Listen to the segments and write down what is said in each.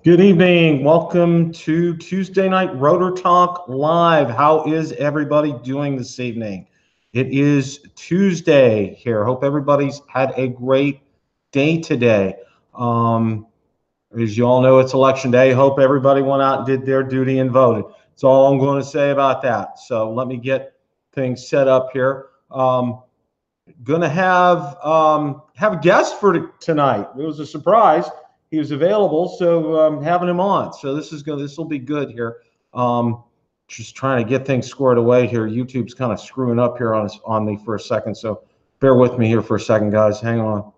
Good evening. Welcome to Tuesday Night Rotor Talk Live. How is everybody doing this evening? It is Tuesday here. Hope everybody's had a great day today. As you all know, it's election day. Hope everybody went out and did their duty and voted. That's all I'm going to say about that. So let me get things set up here. Going to have a guest for tonight. It was a surprise. He was available, so I'm having him on. So this will be good here. Just trying to get things squared away here. YouTube's kind of screwing up here on me for a second, so bear with me here for a second, guys. Hang on.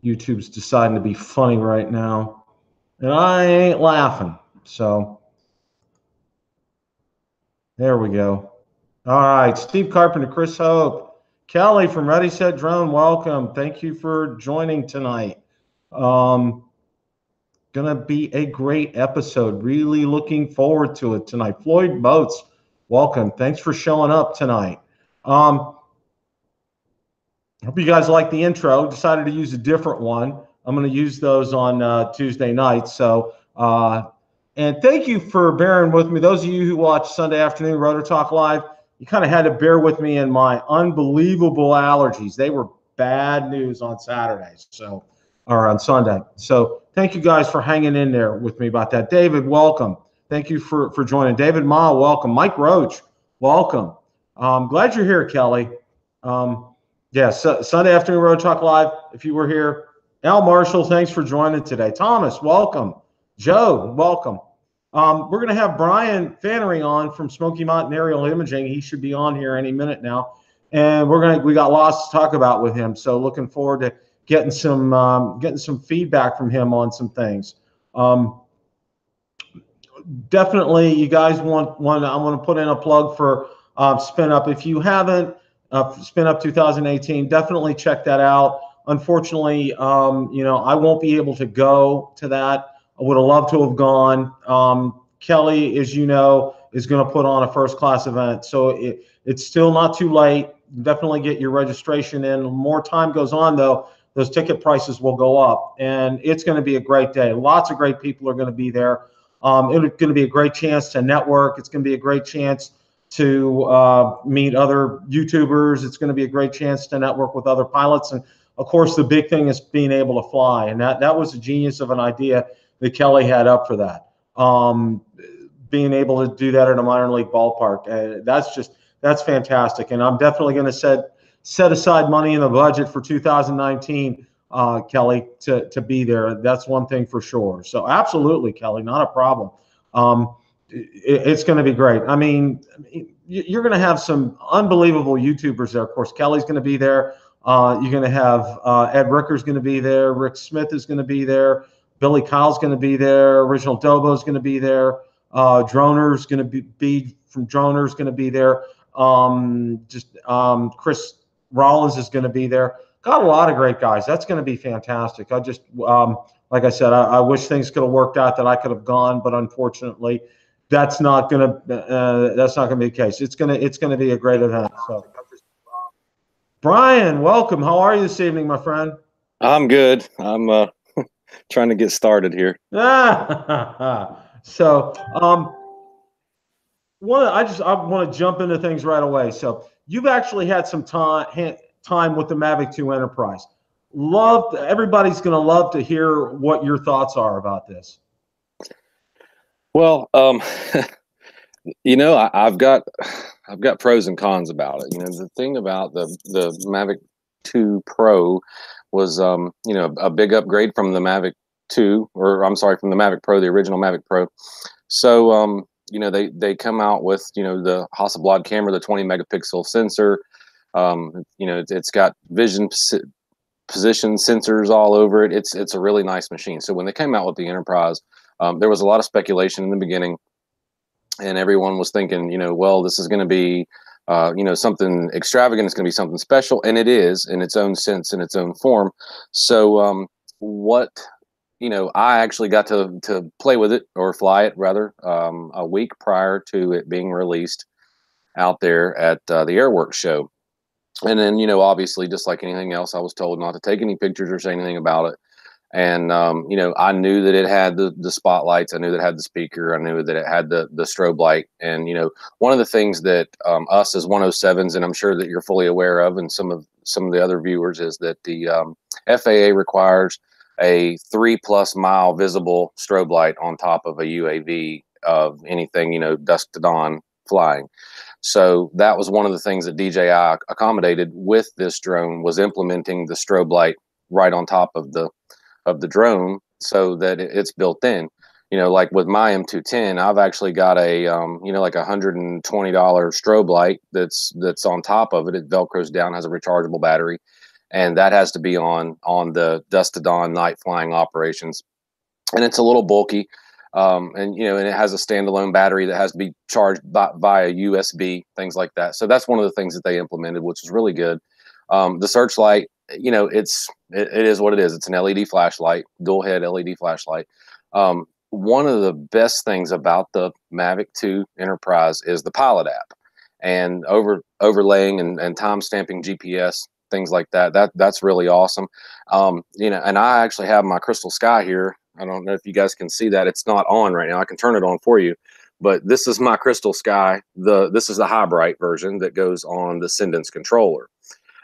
YouTube's deciding to be funny right now, and I ain't laughing. So there we go. All right, Steve Carpenter, Chris Hope, Kelly from Ready Set Drone, welcome. Thank you for joining tonight. Gonna be a great episode. Really looking forward to it tonight. Floyd Boats, welcome. Thanks for showing up tonight. Hope you guys like the intro. Decided to use a different one. I'm gonna use those on Tuesday nights. So, and thank you for bearing with me. Those of you who watch Sunday afternoon Rotor Talk Live, you kind of had to bear with me in my unbelievable allergies. They were bad news on Saturdays, or on Sunday. So thank you guys for hanging in there with me about that. David, welcome. Thank you for joining. David Ma, welcome. Mike Roach, welcome. Glad you're here, Kelly. Sunday afternoon Road Talk Live, if you were here. Al Marshall, thanks for joining today. Thomas, welcome. Joe, welcome. We're going to have Brian Fannery on from Smoky Mountain Aerial Imaging. He should be on here any minute now, and we got lots to talk about with him. So looking forward to getting some feedback from him on some things. Definitely, you guys want I want to put in a plug for SpinUp. If you haven't, SpinUp 2018, definitely check that out. Unfortunately, I won't be able to go to that. I would have loved to have gone. Kelly, as you know, is going to put on a first-class event. So it's still not too late. Definitely get your registration in. The more time goes on, though, those ticket prices will go up. And it's going to be a great day. Lots of great people are going to be there. It's going to be a great chance to network. It's going to be a great chance to meet other YouTubers. It's going to be a great chance to network with other pilots. And, of course, the big thing is being able to fly. And that was a genius of an idea that Kelly had up for that. Being able to do that at a minor league ballpark, that's fantastic. And I'm definitely going to set aside money in the budget for 2019, Kelly, to be there. That's one thing for sure. So absolutely, Kelly, not a problem. It's going to be great. I mean, you're going to have some unbelievable YouTubers there. Of course, Kelly's going to be there. You're going to have Ed Ricker's going to be there. Rick Smith is going to be there. Billy Kyle's going to be there. Original Dobo's going to be there. Droner's going to be from Droner's going to be there. Chris Rollins is going to be there. Got a lot of great guys. That's going to be fantastic. I just, like I said, I wish things could have worked out that I could have gone, but unfortunately, that's not going to be the case. It's going to be a great event. So, Brian, welcome. How are you this evening, my friend? I'm good. I'm trying to get started here. So, I want to jump into things right away. So, you've actually had some time with the Mavic 2 Enterprise. Everybody's going to love to hear what your thoughts are about this. Well, I've got pros and cons about it. The thing about the Mavic 2 Pro was, a big upgrade from the Mavic 2, or I'm sorry, from the Mavic Pro, the original Mavic Pro. So, they come out with, the Hasselblad camera, the 20 megapixel sensor. It's got vision position sensors all over it. It's a really nice machine. So when they came out with the Enterprise, there was a lot of speculation in the beginning, and everyone was thinking, well, this is going to be, something extravagant. It's going to be something special, and it is in its own sense, in its own form. So I actually got to play with it, or fly it rather, a week prior to it being released out there at the Airworks show. And then, obviously, just like anything else, I was told not to take any pictures or say anything about it. And you know, I knew that it had the spotlights. I knew that it had the speaker. I knew that it had the strobe light. And you know, one of the things that us as 107s, and I'm sure that you're fully aware of, and some of the other viewers, is that the FAA requires a 3+ mile visible strobe light on top of a UAV of anything, you know, dusk to dawn flying. So that was one of the things that DJI accommodated with this drone, was implementing the strobe light right on top of the drone, so that it's built in. You know, like with my M210, I've actually got a you know, like $120 strobe light that's on top of it. It velcros down, has a rechargeable battery, and that has to be on the dusk to dawn night flying operations. And it's a little bulky, and you know, and it has a standalone battery that has to be charged via USB, things like that. So that's one of the things that they implemented, which is really good. The searchlight, you know, it is what it is. It's an LED flashlight, dual head LED flashlight. One of the best things about the Mavic 2 Enterprise is the Pilot app, and overlaying and time stamping GPS, things like that. That's really awesome. You know, and I actually have my Crystal Sky here. I don't know if you guys can see that. It's not on right now. I can turn it on for you, but this is my Crystal Sky. This is the high bright version that goes on the SanDisk controller.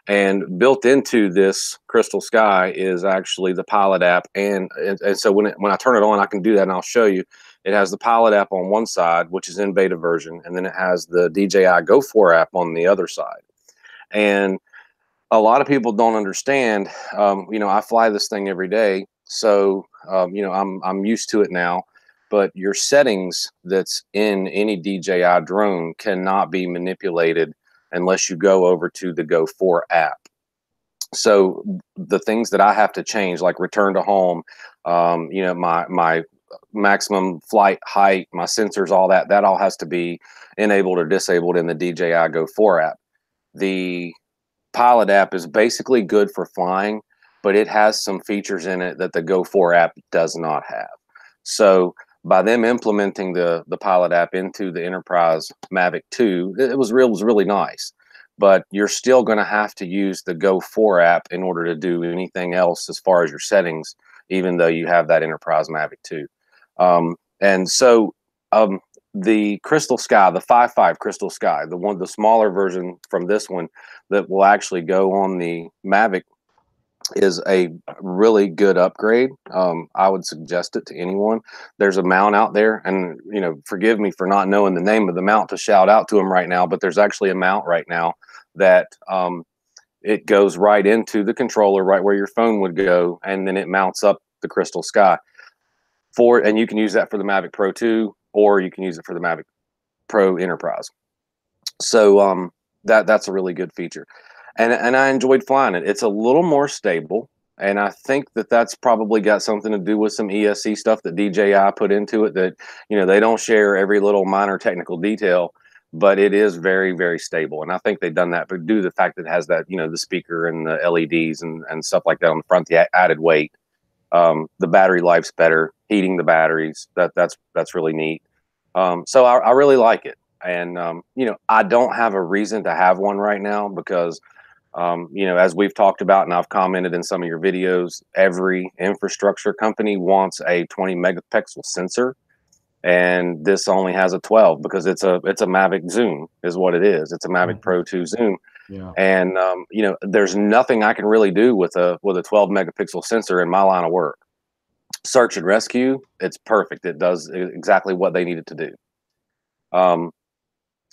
And built into this Crystal Sky is actually the Pilot app, and so when I turn it on, I can do that, and I'll show you. It has the Pilot app on one side, which is in beta version, and then it has the DJI Go 4 app on the other side. And a lot of people don't understand. You know, I fly this thing every day, so you know, I'm used to it now. But your settings that's in any DJI drone cannot be manipulated unless you go over to the Go 4 app. So the things that I have to change, like return to home, you know, my maximum flight height, my sensors, all that all has to be enabled or disabled in the DJI Go 4 app. The Pilot app is basically good for flying, but it has some features in it that the Go 4 app does not have. So by them implementing the Pilot app into the Enterprise Mavic 2, it was really nice. But you're still going to have to use the Go 4 app in order to do anything else as far as your settings, even though you have that Enterprise Mavic 2. And so the Crystal Sky, the 5.5 Crystal Sky, the smaller version from this one that will actually go on the Mavic, is a really good upgrade. I would suggest it to anyone. There's a mount out there, and you know, forgive me for not knowing the name of the mount to shout out to them right now, but there's actually a mount right now that it goes right into the controller, right where your phone would go, and then it mounts up the Crystal Sky and you can use that for the Mavic Pro 2, or you can use it for the Mavic Pro Enterprise. So that's a really good feature. And I enjoyed flying it. It's a little more stable, and I think that that's probably got something to do with some ESC stuff that DJI put into it, that, you know, they don't share every little minor technical detail, but it is very, very stable. And I think they've done that, but due to the fact that it has that, you know, the speaker and the LEDs and stuff like that on the front, the added weight, the battery life's better, heating the batteries, that's really neat. So I really like it. And, you know, I don't have a reason to have one right now because, you know, as we've talked about, and I've commented in some of your videos, every infrastructure company wants a 20 megapixel sensor, and this only has a 12 because it's a Mavic Zoom is what it is. It's a Mavic Pro 2 Zoom. Yeah. And you know, there's nothing I can really do with a 12 megapixel sensor in my line of work. Search and rescue, it's perfect. It does exactly what they need it to do.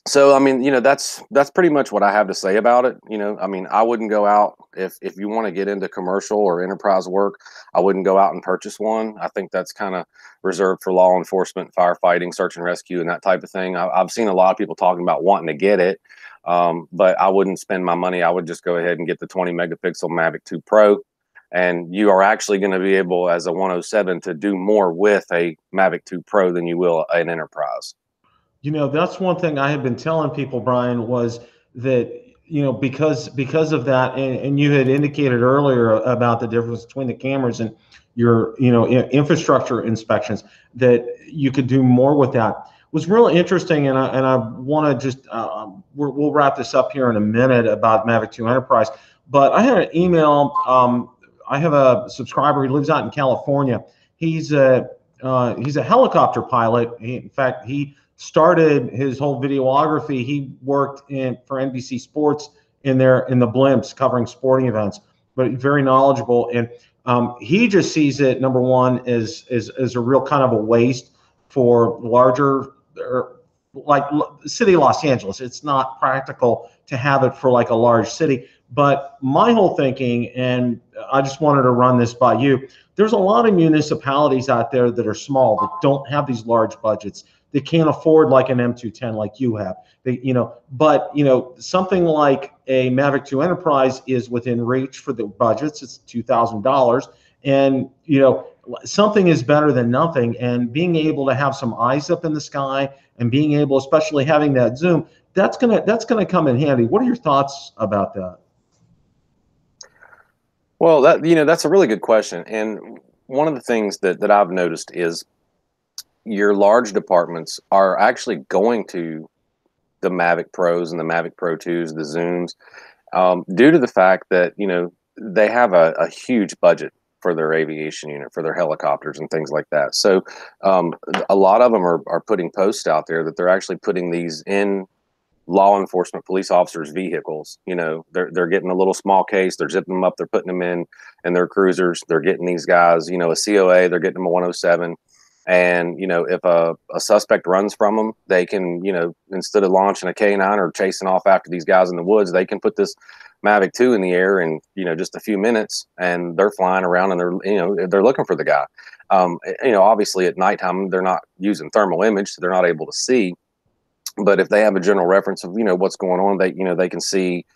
So, I mean, you know, that's pretty much what I have to say about it. You know, I mean, I wouldn't go out if you want to get into commercial or enterprise work, I wouldn't go out and purchase one. I think that's kind of reserved for law enforcement, firefighting, search and rescue, and that type of thing. I've seen a lot of people talking about wanting to get it, but I wouldn't spend my money. I would just go ahead and get the 20 megapixel Mavic 2 Pro. And you are actually going to be able, as a 107, to do more with a Mavic 2 Pro than you will an Enterprise. You know, that's one thing I had been telling people, Brian, was that, you know, because of that, and you had indicated earlier about the difference between the cameras and your, you know, infrastructure inspections, that you could do more with that. It was really interesting, and I want to just, we'll wrap this up here in a minute about Mavic 2 Enterprise, but I had an email I have a subscriber. He lives out in California. He's a helicopter pilot. In fact, he started his whole videography. He worked for NBC Sports in the blimps covering sporting events, but very knowledgeable. And he just sees it, number one, as a real kind of a waste for larger, like the city of Los Angeles. It's not practical to have it for like a large city. But my whole thinking, and I just wanted to run this by you, there's a lot of municipalities out there that are small, that don't have these large budgets. They can't afford like an M210 like you have. But something like a Mavic 2 Enterprise is within reach for the budgets. It's $2,000, and something is better than nothing. And being able to have some eyes up in the sky, and being able, especially having that zoom, that's gonna come in handy. What are your thoughts about that? Well, that's a really good question. And one of the things that I've noticed is your large departments are actually going to the Mavic Pros and the Mavic Pro 2s, the Zooms, due to the fact that, they have a huge budget for their aviation unit, for their helicopters and things like that. So a lot of them are putting posts out there that they're actually putting these in law enforcement police officers' vehicles. They're getting a little small case, they're zipping them up, they're putting them in their cruisers, they're getting these guys, a COA, they're getting them a 107. And, if a suspect runs from them, they can, instead of launching a K9 or chasing off after these guys in the woods, they can put this Mavic 2 in the air in, just a few minutes, and they're flying around and they're looking for the guy. Obviously at nighttime, they're not using thermal image, so they're not able to see. But if they have a general reference of, what's going on, they can see,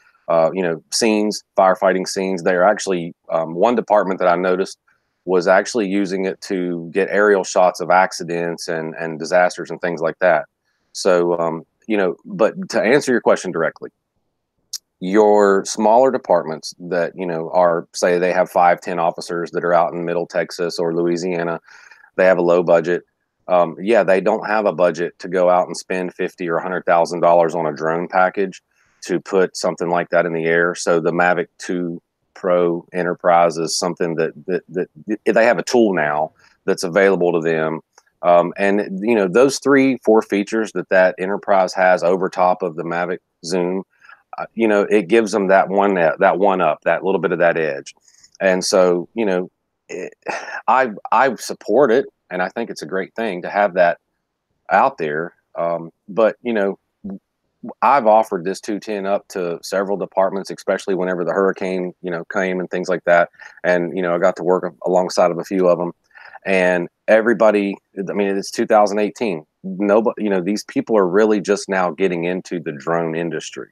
scenes, firefighting scenes. They're actually, one department that I noticed was actually using it to get aerial shots of accidents and disasters and things like that. So, but to answer your question directly, your smaller departments that, are, say they have 5-10 officers that are out in middle Texas or Louisiana, they have a low budget. Yeah, they don't have a budget to go out and spend $50,000 or $100,000 on a drone package to put something like that in the air. So the Mavic 2 Pro Enterprise is something that they have a tool now that's available to them. And those 3-4 features that Enterprise has over top of the Mavic Zoom, it gives them that one up, that little bit of that edge. And so, I support it, and I think it's a great thing to have that out there. But I've offered this 210 up to several departments, especially whenever the hurricane, came and things like that. And, I got to work alongside of a few of them, and everybody, I mean, it's 2018. Nobody, these people are really just now getting into the drone industry.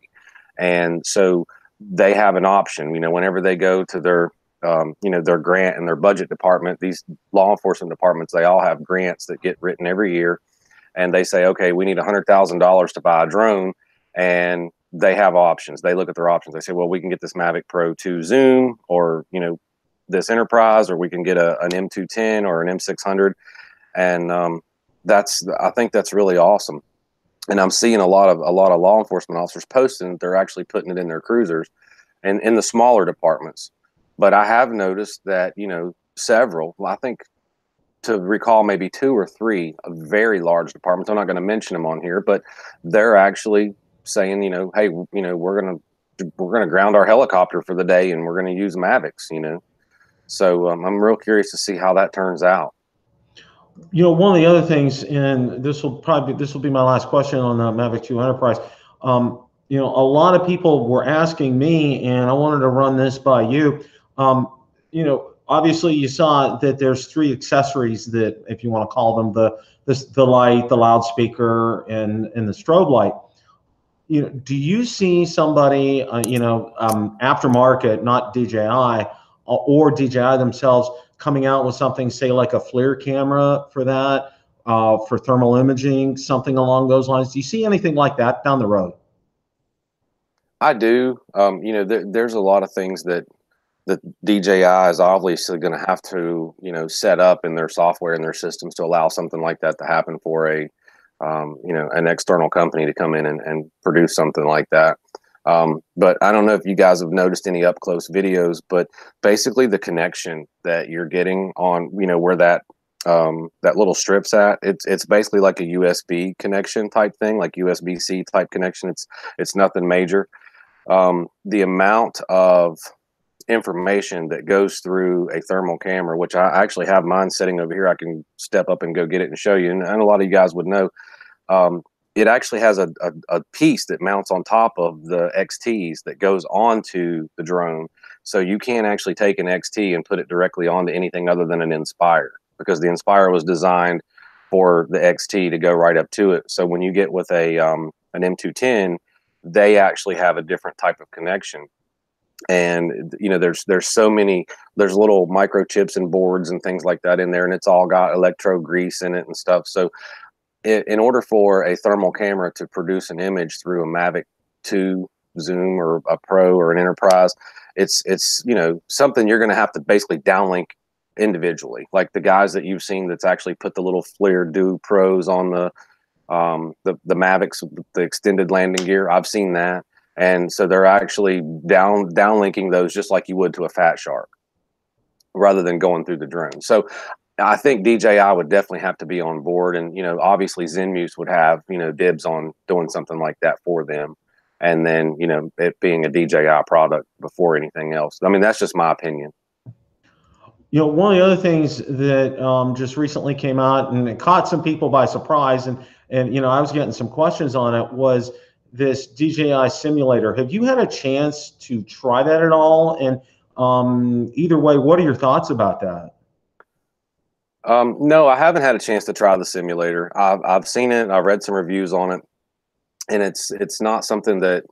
And so they have an option, whenever they go to their grant and their budget department, these law enforcement departments, they all have grants that get written every year. And they say, okay, we need $100,000 to buy a drone, and they have options. They look at their options. They say, well, we can get this Mavic Pro 2 Zoom, or, this Enterprise, or we can get an M210 or an M600. And I think that's really awesome. And I'm seeing a lot of law enforcement officers posting that they're actually putting it in their cruisers and in the smaller departments. But I have noticed that, several, I think, to recall maybe 2 or 3 very large departments, I'm not going to mention them on here, but they're actually saying, hey, we're going to ground our helicopter for the day, and we're going to use Mavics, So I'm real curious to see how that turns out. One of the other things, and this will be my last question on the Mavic 2 Enterprise. A lot of people were asking me, and I wanted to run this by you. Obviously you saw that there's 3 accessories that, if you want to call them, the light, the loudspeaker, and the strobe light. Do you see somebody, aftermarket, not DJI or DJI themselves, coming out with something, say like a FLIR camera for that, for thermal imaging, something along those lines? Do you see anything like that down the road? I do. There's a lot of things that DJI is obviously going to have to, set up in their software and their systems to allow something like that to happen for an external company to come in and produce something like that. But I don't know if you guys have noticed any up close videos, but basically the connection that you're getting on, you know, where that that little strip's at, it's basically like a USB connection type thing, like USB-C type connection. It's nothing major. The amount of information that goes through a thermal camera, which I actually have mine sitting over here. I can step up and go get it and show you. And a lot of you guys would know. It actually has a piece that mounts on top of the XTs that goes onto the drone. So you can't actually take an XT and put it directly onto anything other than an Inspire, because the Inspire was designed for the XT to go right up to it. So when you get with a an M210, they actually have a different type of connection. And you know, there's so many, there's little microchips and boards and things like that in there, and it's all got electro grease in it and stuff. So in order for a thermal camera to produce an image through a Mavic 2 Zoom or a Pro or an Enterprise, it's you know, something you're going to have to basically downlink individually, like the guys that you've seen that's actually put the little FLIR Do Pros on the Mavics, the extended landing gear. I've seen that, and so they're actually downlinking those just like you would to a Fat Shark, rather than going through the drone. So I think DJI would definitely have to be on board, and you know, obviously Zenmuse would have, you know, dibs on doing something like that for them, and then, you know, it being a DJI product before anything else. I mean, that's just my opinion. You know, one of the other things that just recently came out and it caught some people by surprise, and you know, I was getting some questions on it, was this DJI Simulator. Have you had a chance to try that at all? And either way, what are your thoughts about that? No, I haven't had a chance to try the simulator. I've seen it. I've read some reviews on it, and it's not something that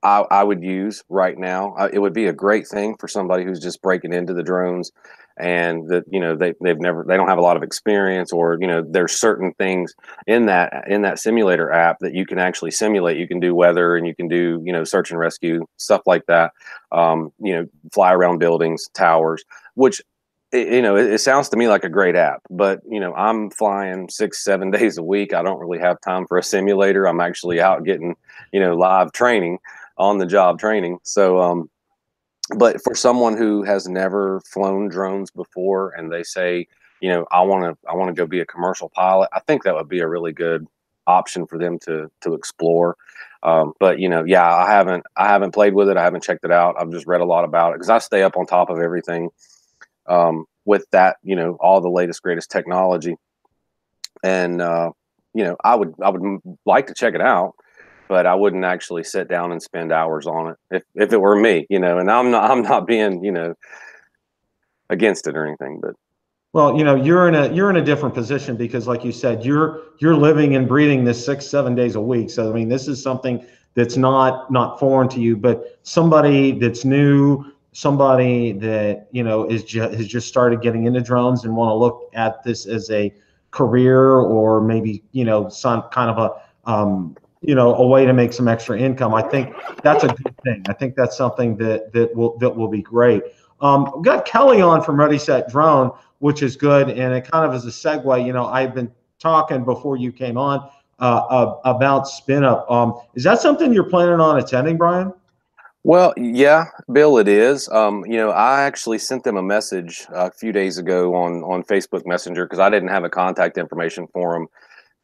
I would use right now. It would be a great thing for somebody who's just breaking into the drones, and that, you know, they don't have a lot of experience, or, you know, there's certain things in that simulator app that you can actually simulate. You can do weather, and you can do, you know, search and rescue, stuff like that. You know, fly around buildings, towers, which, you know, it sounds to me like a great app, but, you know, I'm flying 6-7 days a week. I don't really have time for a simulator. I'm actually out getting, you know, live training, on the job training. So, but for someone who has never flown drones before, and they say, you know, I want to go be a commercial pilot, I think that would be a really good option for them to explore. But, you know, yeah, I haven't played with it. I haven't checked it out. I've just read a lot about it, because I stay up on top of everything with that, you know, all the latest, greatest technology. And, you know, I would like to check it out, but I wouldn't actually sit down and spend hours on it if it were me, you know. And I'm not being, you know, against it or anything, but. Well, you know, you're in a different position, because like you said, you're living and breathing this 6-7 days a week. So I mean, this is something that's not foreign to you, but somebody that's new, somebody that, you know, has just started getting into drones and want to look at this as a career, or maybe, you know, some kind of a you know, a way to make some extra income. I think that's a good thing. I think that's something that will be great. We've got Kelly on from Ready Set Drone, which is good, and it kind of is a segue. You know, I've been talking before you came on about SpinUp. Is that something you're planning on attending, Brian? Well, yeah, Bill, it is. You know, I actually sent them a message a few days ago on Facebook Messenger, because I didn't have a contact information for him,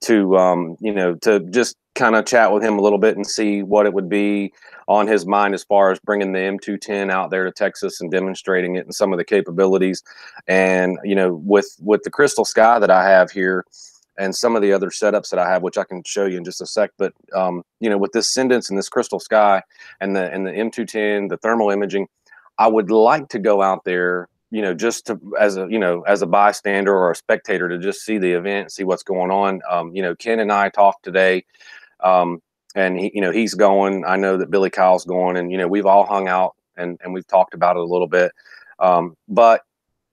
to you know, to just kind of chat with him a little bit and see what it would be on his mind as far as bringing the M210 out there to Texas and demonstrating it and some of the capabilities. And, you know, with the Crystal Sky that I have here, and some of the other setups that I have, which I can show you in just a sec. But you know, with this SanDisk and this Crystal Sky and the M210, the thermal imaging, I would like to go out there, you know, just to, as a, you know, as a bystander or a spectator, to just see the event, see what's going on. You know, Ken and I talked today, and he, you know, he's going. I know that Billy Kyle's going, and, you know, we've all hung out and we've talked about it a little bit. But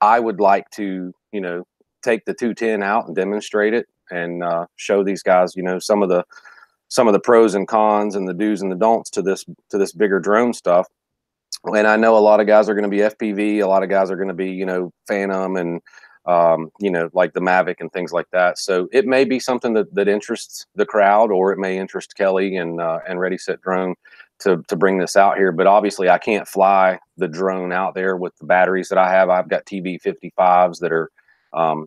I would like to, you know, take the 210 out and demonstrate it, and show these guys, you know, some of the pros and cons and the do's and the don'ts to this bigger drone stuff. And I know a lot of guys are going to be FPV, a lot of guys are going to be, you know, Phantom and you know, like the Mavic and things like that. So it may be something that interests the crowd, or it may interest Kelly and Ready Set Drone to bring this out here. But obviously I can't fly the drone out there with the batteries that I have. I've got TB55s that are,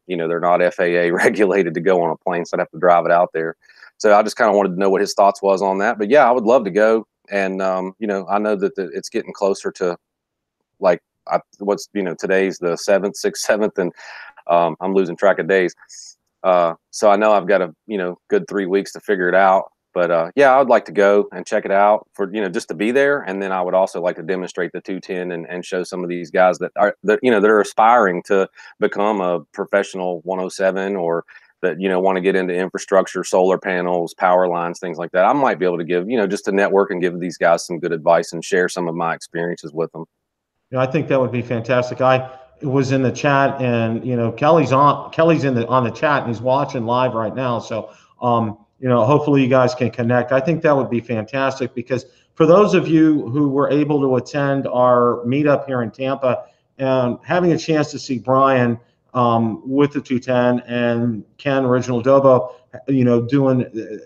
you know, they're not FAA regulated to go on a plane, so I'd have to drive it out there. So I just kind of wanted to know what his thoughts was on that. But yeah, I would love to go. And, you know, I know that it's getting closer to, like, what's, you know, today's the 7th, 6th, 7th, and I'm losing track of days. So I know I've got a, you know, good 3 weeks to figure it out. But yeah, I would like to go and check it out for, you know, just to be there. And then I would also like to demonstrate the 210 and show some of these guys that are, you know, that are aspiring to become a professional 107, or that, you know, want to get into infrastructure, solar panels, power lines, things like that. I might be able to give, you know, just to network and give these guys some good advice and share some of my experiences with them. You know, I think that would be fantastic. I was in the chat, and you know, Kelly's on the chat, and he's watching live right now. So you know, hopefully you guys can connect. I think that would be fantastic, because for those of you who were able to attend our meetup here in Tampa and having a chance to see Brian with the 210 and Ken Original Dobo, you know, doing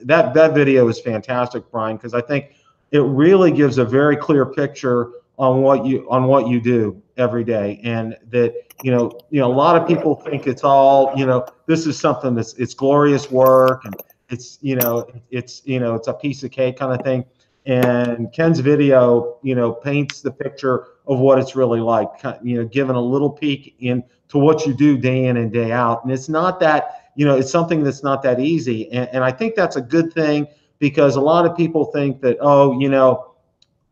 that video is fantastic, Brian, because I think it really gives a very clear picture on what you do every day. And that, you know, a lot of people think it's all, you know, this is something it's glorious work, and it's, you know, it's a piece of cake kind of thing. And Ken's video, you know, paints the picture of what it's really like, you know, giving a little peek into what you do day in and day out. And it's not that, you know, it's something that's not that easy. And I think that's a good thing, because a lot of people think that, oh, you know,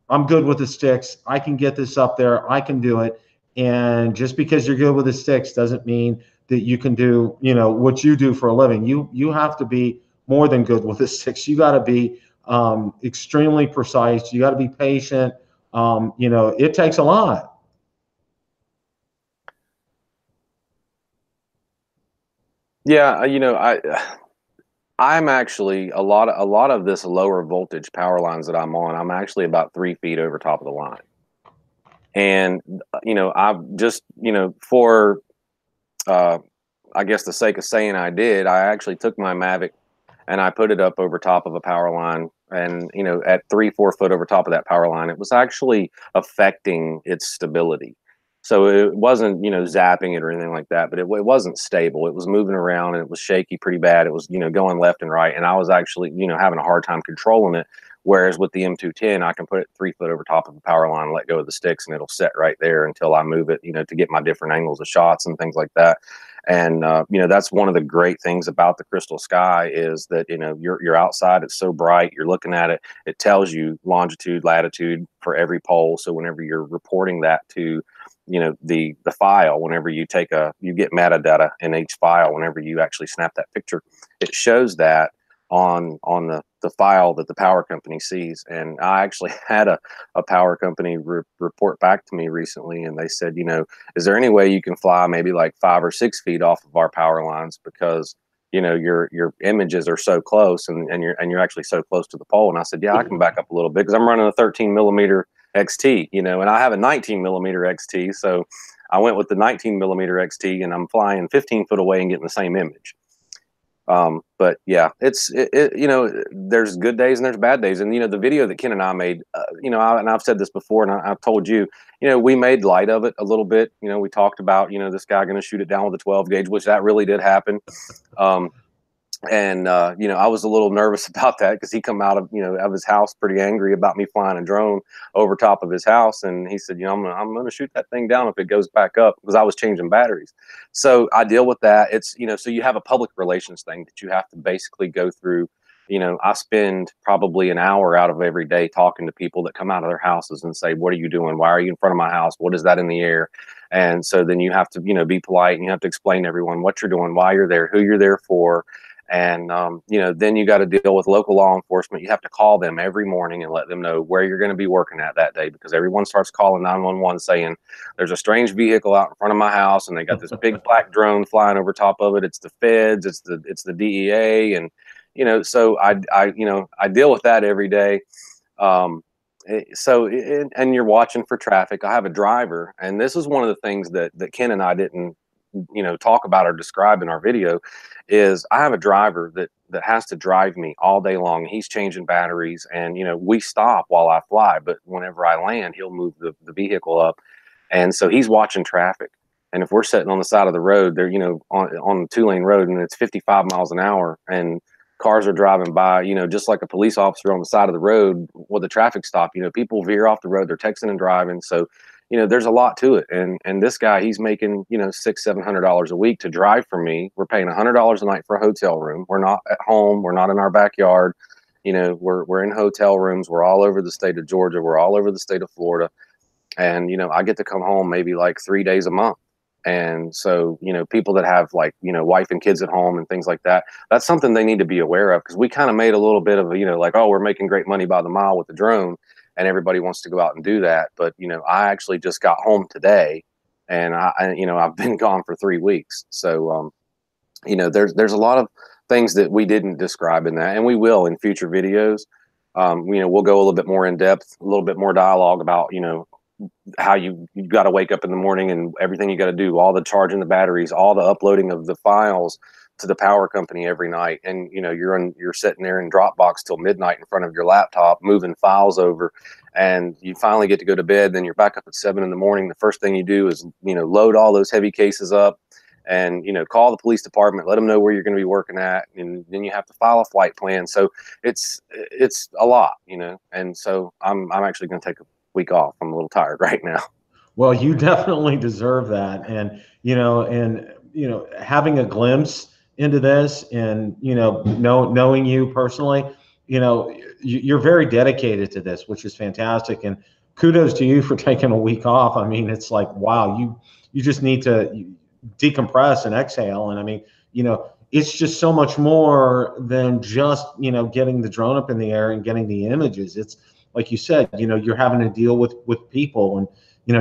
I'm good with the sticks, I can get this up there, I can do it. And just because you're good with the sticks doesn't mean that you can do, you know, what you do for a living. You have to be more than good with the sticks. You got to be extremely precise. You got to be patient. You know, it takes a lot. Yeah, you know, I'm actually a lot of this lower voltage power lines that I'm on, I'm actually about 3 feet over top of the line. And, you know, I've just, you know, for, I guess the sake of saying I actually took my Mavic and I put it up over top of a power line. And, you know, at 3-4 foot over top of that power line, it was actually affecting its stability. So it wasn't, you know, zapping it or anything like that, but it wasn't stable. It was moving around, and it was shaky pretty bad. It was, you know, going left and right. And I was actually, you know, having a hard time controlling it. Whereas with the M210, I can put it 3 foot over top of the power line, let go of the sticks, and it'll set right there until I move it, you know, to get my different angles of shots and things like that. And, you know, that's one of the great things about the crystal sky, is that, you know, you're outside, it's so bright, you're looking at it, it tells you longitude, latitude for every pole. So whenever you're reporting that to, you know, the file, whenever you get metadata in each file, whenever you actually snap that picture, it shows that on the file that the power company sees. And I actually had a power company report back to me recently, and they said, you know, is there any way you can fly maybe like 5 or 6 feet off of our power lines, because, you know, your images are so close, and you're actually so close to the pole. And I said, yeah, I can back up a little bit, because I'm running a 13 millimeter XT, you know, and I have a 19 millimeter XT. So I went with the 19 millimeter XT, and I'm flying 15 foot away and getting the same image. But yeah, you know, there's good days and there's bad days. And, you know, the video that Ken and I made, you know, and I've said this before, and I've told you, you know, we made light of it a little bit. You know, we talked about, you know, this guy going to shoot it down with a 12 gauge, which that really did happen. And you know, I was a little nervous about that, because he come out of, you know, of his house pretty angry about me flying a drone over top of his house. And he said, you know, I'm gonna shoot that thing down if it goes back up, because I was changing batteries. So I deal with that. It's, you know, so you have a public relations thing that you have to basically go through. You know, I spend probably an hour out of every day talking to people that come out of their houses and say, what are you doing? Why are you in front of my house? What is that in the air? And so then you have to, you know, be polite, and you have to explain to everyone what you're doing, why you're there, who you're there for. And, you know, then you got to deal with local law enforcement. You have to call them every morning and let them know where you're going to be working at that day, because everyone starts calling 911 saying there's a strange vehicle out in front of my house, and they got this big black drone flying over top of it. It's the feds, it's the DEA. And, you know, so you know, I deal with that every day. And you're watching for traffic. I have a driver, and this is one of the things that Ken and I didn't talk about or describe in our video is I have a driver that has to drive me all day long. He's changing batteries, and we stop while I fly, but whenever I land, he'll move the vehicle up, and so he's watching traffic. And if we're sitting on the side of the road, they're on the 2-lane road, and it's 55 miles an hour, and cars are driving by, just like a police officer on the side of the road with a traffic stop, people veer off the road, they're texting and driving. So, there's a lot to it. And this guy, he's making, $600-700 a week to drive for me. We're paying $100 a night for a hotel room. We're not at home. We're not in our backyard. We're in hotel rooms. We're all over the state of Georgia. We're all over the state of Florida. And, I get to come home maybe like 3 days a month. And so, people that have wife and kids at home and things like that, that's something they need to be aware of, because we kind of made a little bit of oh, we're making great money by the mile with the drone, and everybody wants to go out and do that. But, I actually just got home today, and I've been gone for 3 weeks. So, there's a lot of things that we didn't describe in that, and we will in future videos. We'll go a little bit more in depth, a little bit more dialogue about, how you got to wake up in the morning and everything you got to do, all the charging the batteries, all the uploading of the files to the power company every night. And, you're sitting there in Dropbox till midnight in front of your laptop, moving files over, and you finally get to go to bed. Then you're back up at 7 in the morning. The first thing you do is, load all those heavy cases up and, call the police department, let them know where you're going to be working at. And then you have to file a flight plan. So it's a lot, and so I'm actually going to take a week off. I'm a little tired right now. Well, you definitely deserve that. And, having a glimpse into this and, knowing you personally, you're very dedicated to this, which is fantastic. And kudos to you for taking a week off. I mean, it's like, wow, you just need to decompress and exhale. And I mean, it's just so much more than just, getting the drone up in the air and getting the images. It's like you said, you're having to deal with people and,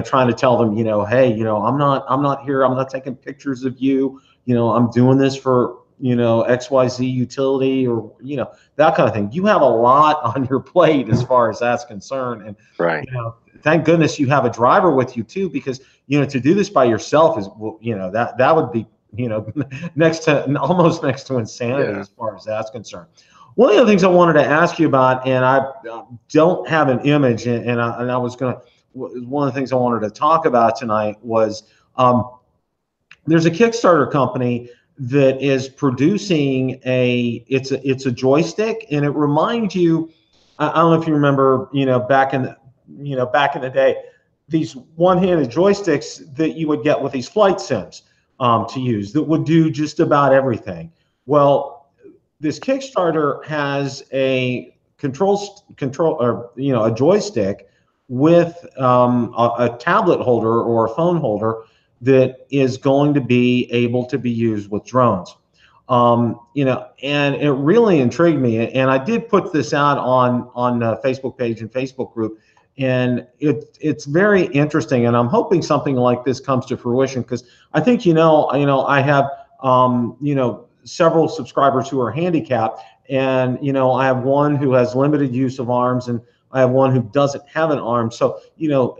trying to tell them, hey, I'm not here. I'm not taking pictures of you. I'm doing this for, XYZ utility or, that kind of thing. You have a lot on your plate as far as that's concerned. And, right. Thank goodness you have a driver with you too, because, to do this by yourself is, that would be, almost next to insanity as far as that's concerned. One of the things I wanted to ask you about, and I don't have an image, and I was going to, one of the things I wanted to talk about tonight was there's a Kickstarter company that is producing it's a joystick, and it reminds you, I don't know if you remember, back in the day, these one-handed joysticks that you would get with these flight sims to use that would do just about everything. Well, this Kickstarter has a a joystick with a tablet holder or a phone holder that is going to be able to be used with drones. And it really intrigued me. And I did put this out on the Facebook page and Facebook group, and it's very interesting. And I'm hoping something like this comes to fruition, because I think I have several subscribers who are handicapped, and I have one who has limited use of arms, and I have one who doesn't have an arm. So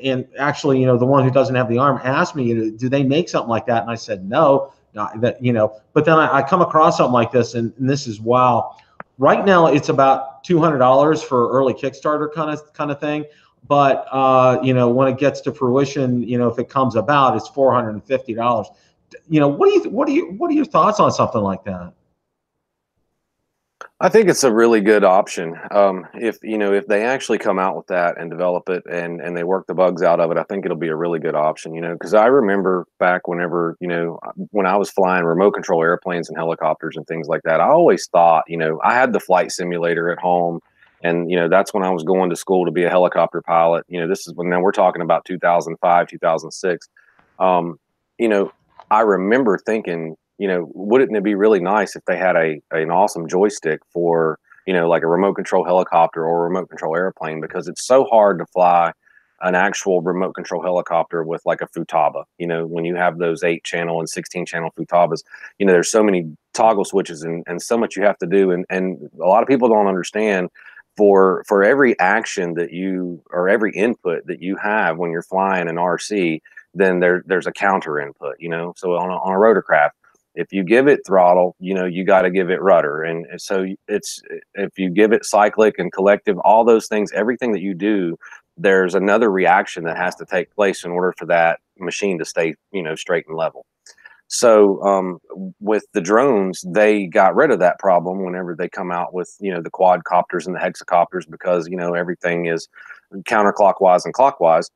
and actually the one who doesn't have the arm asked me, do they make something like that? And I said no, not that. But then I come across something like this, and this is wow. Right now it's about $200 for early Kickstarter kind of thing. But when it gets to fruition, if it comes about, it's $450. What are your thoughts on something like that? I think it's a really good option. If they actually come out with that and develop it and they work the bugs out of it, I think it'll be a really good option. Because I remember back whenever when I was flying remote control airplanes and helicopters and things like that, I always thought I had the flight simulator at home, and that's when I was going to school to be a helicopter pilot. This is when, now we're talking about 2005, 2006. I remember thinking, wouldn't it be really nice if they had an awesome joystick for, like a remote control helicopter or a remote control airplane, because it's so hard to fly an actual remote control helicopter with like a Futaba. When you have those 8-channel and 16-channel Futabas, there's so many toggle switches and so much you have to do. And a lot of people don't understand, for every action that you, or every input that you have when you're flying an RC, then there's a counter input, you know. So on a rotorcraft, if you give it throttle, you know, you got to give it rudder. And so it's, if you give it cyclic and collective, all those things, everything that you do, there's another reaction that has to take place in order for that machine to stay, you know, straight and level. So with the drones, they got rid of that problem whenever they come out with, you know, the quadcopters and the hexacopters, because, you know, everything is counterclockwise and clockwise.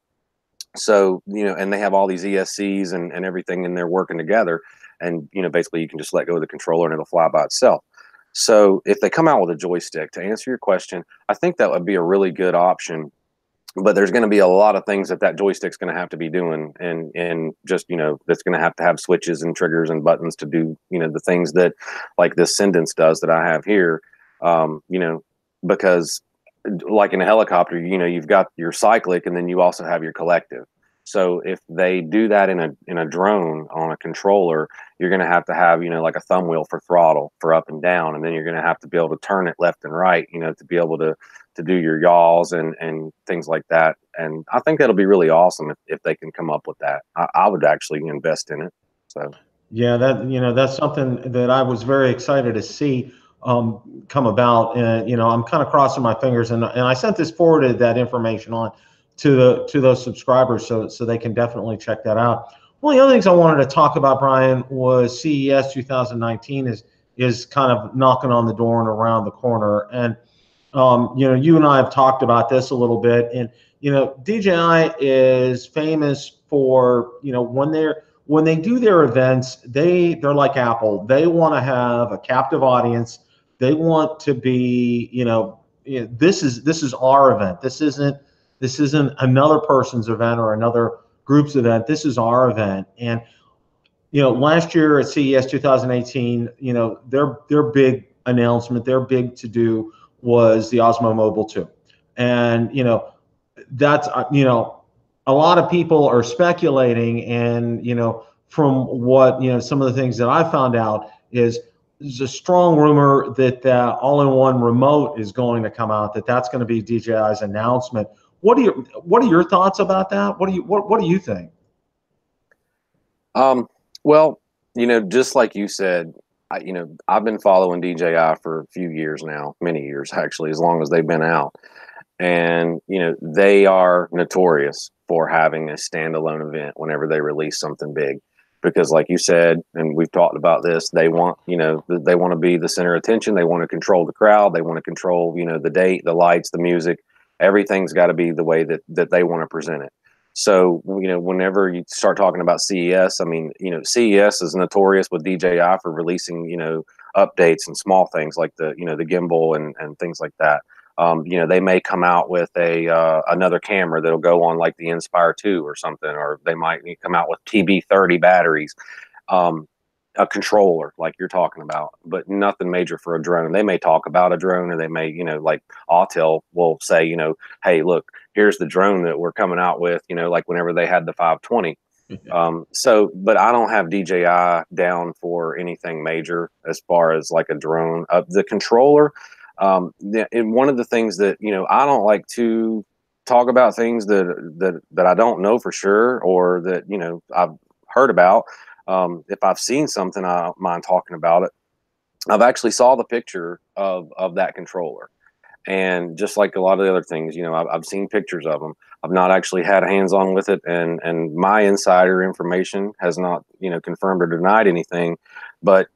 So, you know, and they have all these ESCs and everything in there working together. And, you know, basically you can just let go of the controller and it'll fly by itself. So if they come out with a joystick, to answer your question, I think that would be a really good option. But there's going to be a lot of things that joystick's going to have to be doing, and just, you know, that's going to have switches and triggers and buttons to do, you know, the things that like this SanDisk does that I have here. You know, because like in a helicopter, you know, you've got your cyclic and then you also have your collective. So if they do that in a drone on a controller, you're going to have, you know, like a thumb wheel for throttle for up and down, and then you're going to have to be able to turn it left and right, you know, to be able to do your yaws and things like that. And I think that'll be really awesome if they can come up with that. I would actually invest in it. So Yeah, that, you know, that's something that I was very excited to see come about. And, you know, I'm kind of crossing my fingers, and I sent this, forwarded that information on to those subscribers, so they can definitely check that out. One of the other things I wanted to talk about, Brian, was CES 2019 is kind of knocking on the door and around the corner. And you know, you and I have talked about this a little bit, and, you know, DJI is famous for, you know, when they do their events, they're like Apple. They want to have a captive audience. They want to be, you know, this is our event. This isn't another person's event or another group's event. This is our event. And, you know, last year at CES 2018, you know, their big announcement, their big to do was the Osmo Mobile 2. And, you know, that's, you know, a lot of people are speculating, and, you know, from what, you know, some of the things that I found out is there's a strong rumor that the all-in-one remote is going to come out, that's going to be DJI's announcement. What are your thoughts about that? What do you think? Well, you know, just like you said, you know, I've been following DJI for a few years now, many years actually, as long as they've been out. And, you know, they are notorious for having a standalone event whenever they release something big. Because like you said, and we've talked about this, they want, you know, they want to be the center of attention. They want to control the crowd. They want to control, you know, the date, the lights, the music. Everything's got to be the way that they want to present it. So, you know, whenever you start talking about CES, I mean, you know, CES is notorious with DJI for releasing, you know, updates and small things like the, you know, the gimbal and things like that. You know, they may come out with another camera that'll go on like the Inspire 2 or something, or they might come out with TB30 batteries, a controller like you're talking about, but nothing major for a drone. They may talk about a drone, or they may, you know, like Autel will say, you know, hey, look, here's the drone that we're coming out with, you know, like whenever they had the 520. So, but I don't have DJI down for anything major as far as like a drone. The controller, and one of the things that, you know, I don't like to talk about things that I don't know for sure, or that, you know, I've heard about. If I've seen something, I don't mind talking about it. I've actually saw the picture of that controller, and just like a lot of the other things, you know, I've seen pictures of them. I've not actually had hands-on with it, and my insider information has not, you know, confirmed or denied anything. But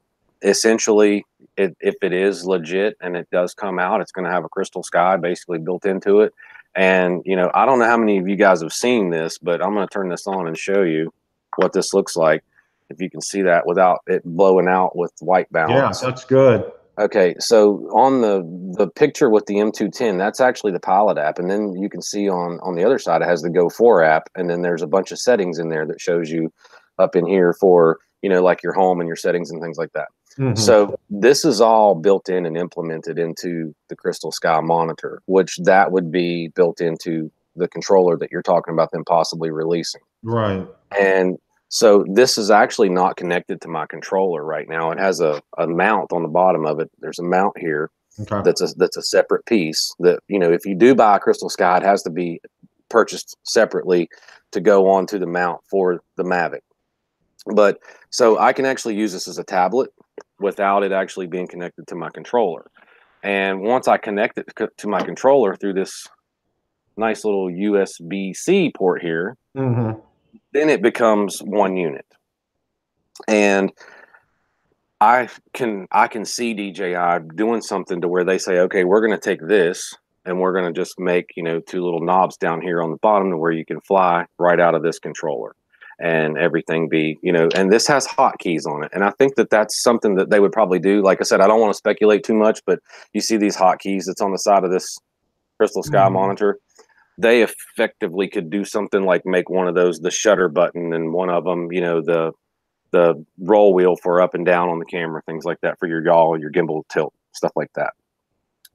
essentially, if it is legit and it does come out, it's going to have a crystal sky basically built into it. And, you know, I don't know how many of you guys have seen this, but I'm going to turn this on and show you what this looks like, if you can see that without it blowing out with white balance. Yeah, that's good. Okay, so on the picture with the M210, that's actually the Pilot app, and then you can see on the other side it has the Go 4 app, and then there's a bunch of settings in there that shows you up in here for, you know, like your home and your settings and things like that. Mm-hmm. So this is all built in and implemented into the Crystal Sky monitor, which that would be built into the controller that you're talking about them possibly releasing. Right. And so this is actually not connected to my controller right now. It has a mount on the bottom of it. There's a mount here. Okay. That's a separate piece that, you know, if you do buy a Crystal Sky, it has to be purchased separately to go onto the mount for the Mavic. But so I can actually use this as a tablet without it actually being connected to my controller. And once I connect it to my controller through this nice little USB-C port here, then it becomes one unit. And I can see DJI doing something to where they say, okay, we're going to take this and we're going to just make, you know, 2 little knobs down here on the bottom to where you can fly right out of this controller and everything be, you know, and this has hotkeys on it. And I think that that's something that they would probably do. Like I said, I don't want to speculate too much, but you see these hotkeys that's on the side of this Crystal Sky monitor. They effectively could do something like make one of those the shutter button, and one of them, you know, the roll wheel for up and down on the camera, things like that for your yaw, your gimbal tilt, stuff like that.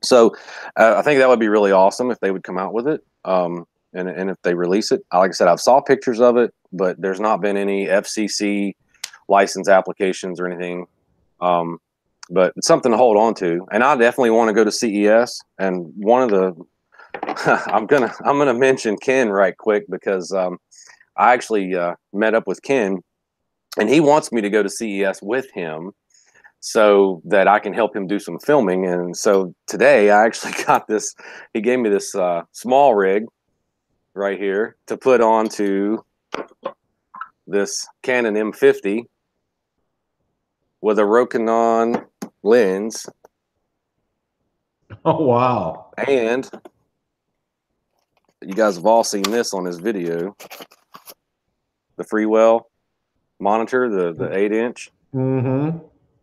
So I think that would be really awesome if they would come out with it. And if they release it, like I said, I've saw pictures of it, but there's not been any FCC license applications or anything. But it's something to hold on to. And I definitely want to go to CES. And one of the, I'm gonna mention Ken right quick, because I actually met up with Ken, and he wants me to go to CES with him so that I can help him do some filming. And so today I actually got this, he gave me this small rig right here to put onto this Canon M50 with a Rokinon lens. Oh, wow. And you guys have all seen this on his video, the Freewell monitor, the 8-inch.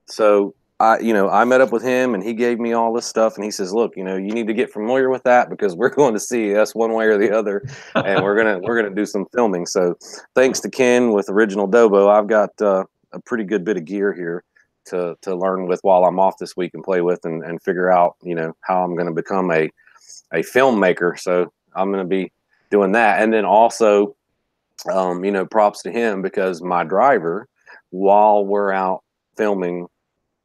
So I met up with him, and he gave me all this stuff, and he says, look, you know, you need to get familiar with that, because we're going to CES one way or the other, and we're gonna do some filming. So thanks to Ken with Original Dobo, I've got a pretty good bit of gear here to learn with while I'm off this week and play with, and figure out, you know, how I'm going to become a filmmaker. So I'm going to be doing that. And then also, you know, props to him, because my driver, while we're out filming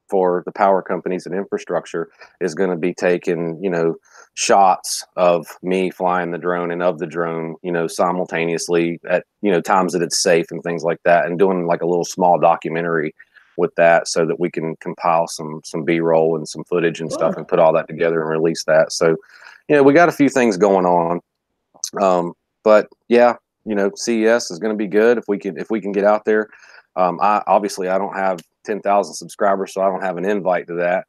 for the power companies and infrastructure, is going to be taking, you know, shots of me flying the drone and of the drone, you know, simultaneously at, you know, times that it's safe and things like that, and doing like a little small documentary with that, so that we can compile some B-roll and some footage and stuff, and put all that together and release that. So, you know, we got a few things going on. But yeah, you know, CES is going to be good if we can get out there. I don't have 10,000 subscribers, so I don't have an invite to that.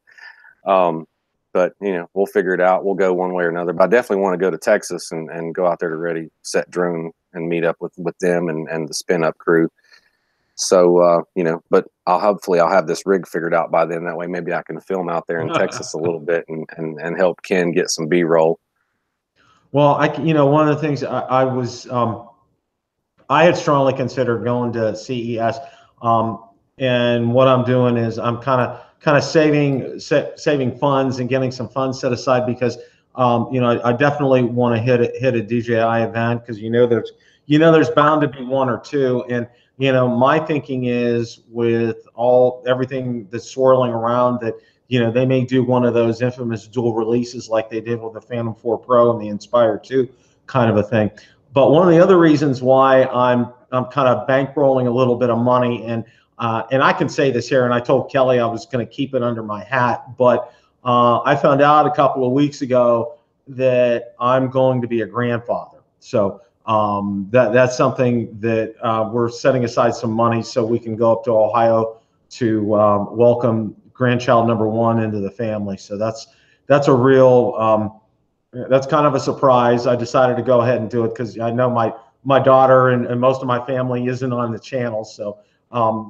But you know, we'll figure it out. We'll go one way or another. But I definitely want to go to Texas and go out there to Ready Set Drone and meet up with them and the SpinUp crew. So you know, but I'll have this rig figured out by then. That way, maybe I can film out there in Texas a little bit and help Ken get some B-roll. Well, one of the things I had strongly considered going to CES, and what I'm doing is I'm kind of saving funds and getting some funds set aside, because you know, I definitely want to hit a DJI event, because there's bound to be one or two. And you know, my thinking is, with everything that's swirling around, that you know, they may do one of those infamous dual releases like they did with the Phantom 4 Pro and the Inspire 2 kind of a thing. But one of the other reasons why I'm kind of bankrolling a little bit of money, and I can say this here, and I told Kelly I was going to keep it under my hat, but I found out a couple of weeks ago that I'm going to be a grandfather. So that's something that we're setting aside some money so we can go up to Ohio to welcome grandchild number 1 into the family. So that's a real that's kind of a surprise. I decided to go ahead and do it because I know my daughter and most of my family isn't on the channel. So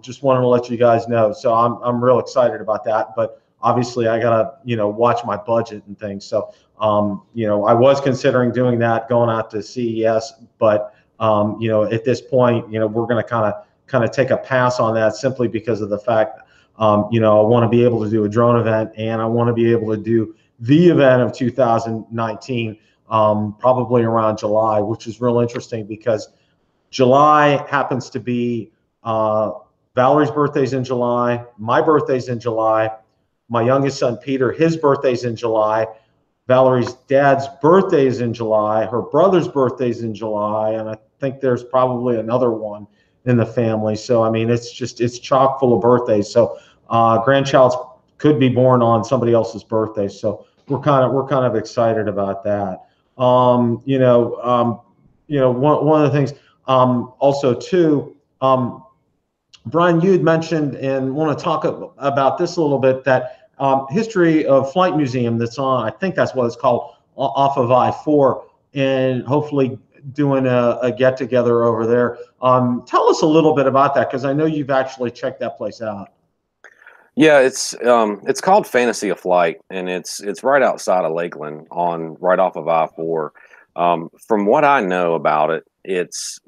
just wanted to let you guys know. So I'm real excited about that. But obviously I gotta watch my budget and things. So I was considering doing that, going out to CES, but at this point we're gonna kind of take a pass on that, simply because of the fact I want to be able to do a drone event, and I want to be able to do the event of 2019 probably around July, which is real interesting because July happens to be Valerie's birthday's in July, my birthday's in July, my youngest son Peter, his birthday's in July, Valerie's dad's birthday is in July. Her brother's birthday is in July, and I think there's probably another one in the family. So I mean, it's chock full of birthdays. So grandchild's could be born on somebody else's birthday. So we're kind of excited about that. One of the things also too. Brian, you had mentioned and want to talk about this a little bit, that history of flight museum that's on, I think that's what it's called, off of I-4, and hopefully doing a get together over there. Tell us a little bit about that, because I know you've actually checked that place out. Yeah, it's called Fantasy of Flight, and it's right outside of Lakeland, right off of I-4. From what I know about it, it's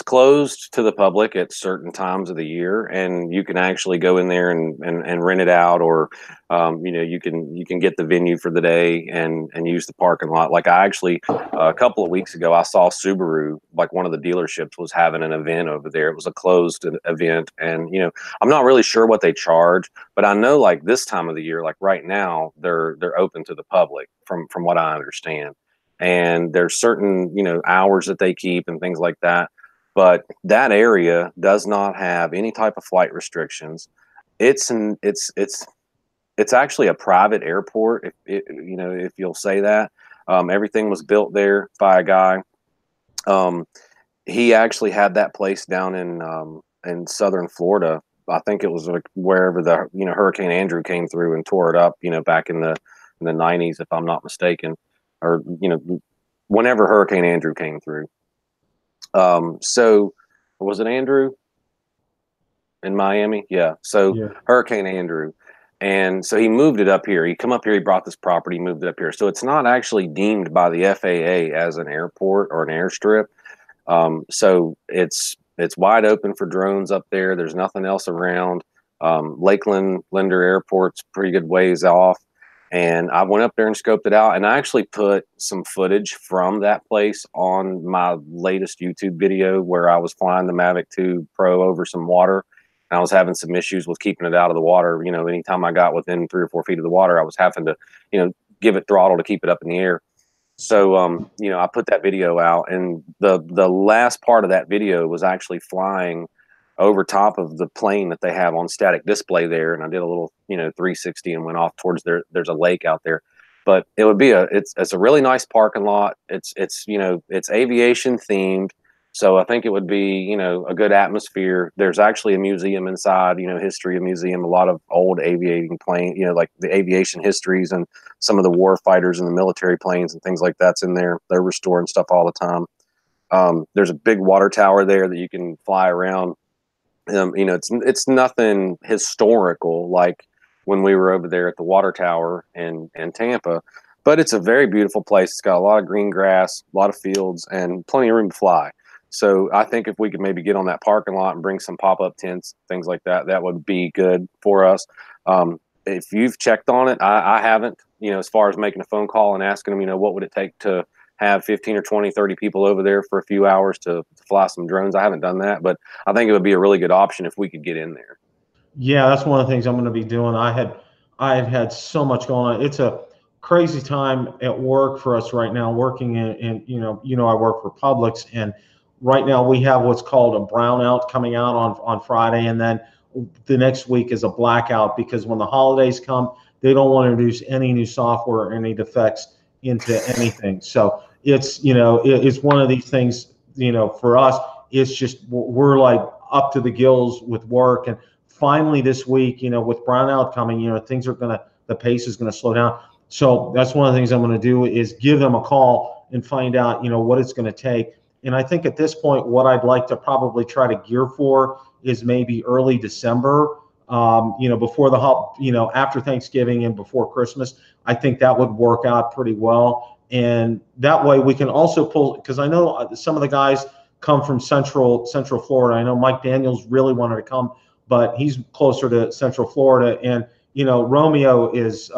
closed to the public at certain times of the year, and you can actually go in there and rent it out, or you can get the venue for the day and use the parking lot. Like, I actually a couple of weeks ago, I saw Subaru, like one of the dealerships, was having an event over there. It was a closed event, and I'm not really sure what they charge, but I know, like, this time of the year, like right now, they're open to the public from what I understand. And there's certain hours that they keep and things like that, but that area does not have any type of flight restrictions. It's actually a private airport, if you'll say that. Everything was built there by a guy. He actually had that place down in southern Florida. I think it was like wherever the Hurricane Andrew came through and tore it up, back in the 90s, if I'm not mistaken. Or whenever Hurricane Andrew came through. So was it Andrew in Miami? Yeah. So yeah. Hurricane Andrew. And so he moved it up here. He come up here, he brought this property, moved it up here. So it's not actually deemed by the FAA as an airport or an airstrip. So it's wide open for drones up there. There's nothing else around. Lakeland Linder Airport's pretty good ways off. And I went up there and scoped it out, and I actually put some footage from that place on my latest YouTube video, where I was flying the Mavic 2 Pro over some water. And I was having some issues with keeping it out of the water. Anytime I got within 3 or 4 feet of the water, I was having to, give it throttle to keep it up in the air. So, I put that video out, and the last part of that video was actually flying over top of the plane that they have on static display there. And I did a little, 360 and went off towards there's a lake out there. But it would be it's a really nice parking lot. It's aviation themed. So I think it would be, a good atmosphere. There's actually a museum inside, history of museum, a lot of old aviating plane, like the aviation histories and some of the war fighters and the military planes and things like that's in there. They're restoring stuff all the time. There's a big water tower there that you can fly around. It's nothing historical like when we were over there at the water tower in Tampa, but it's a very beautiful place. It's got a lot of green grass, a lot of fields, and plenty of room to fly. So I think if we could maybe get on that parking lot and bring some pop-up tents, things like that, that would be good for us. If you've checked on it, I haven't, as far as making a phone call and asking them, what would it take to have 15 or 20, 30 people over there for a few hours to fly some drones. I haven't done that, but I think it would be a really good option if we could get in there. Yeah, that's one of the things I'm going to be doing. I had so much going on. It's a crazy time at work for us right now, working in I work for Publix, and right now we have what's called a brownout coming out on Friday, and then the next week is a blackout, because when the holidays come, they don't want to introduce any new software or any defects into anything. So it's it's one of these things, for us, it's just we're like up to the gills with work. And finally this week, with brownout coming, the pace is going to slow down. So that's one of the things I'm going to do, is give them a call and find out what it's going to take. And I think at this point, what I'd like to probably try to gear for is maybe early December, before after Thanksgiving and before Christmas. I think that would work out pretty well. And that way we can also pull, because I know some of the guys come from Central Florida. I know Mike Daniels really wanted to come, but he's closer to Central Florida. And, Romeo is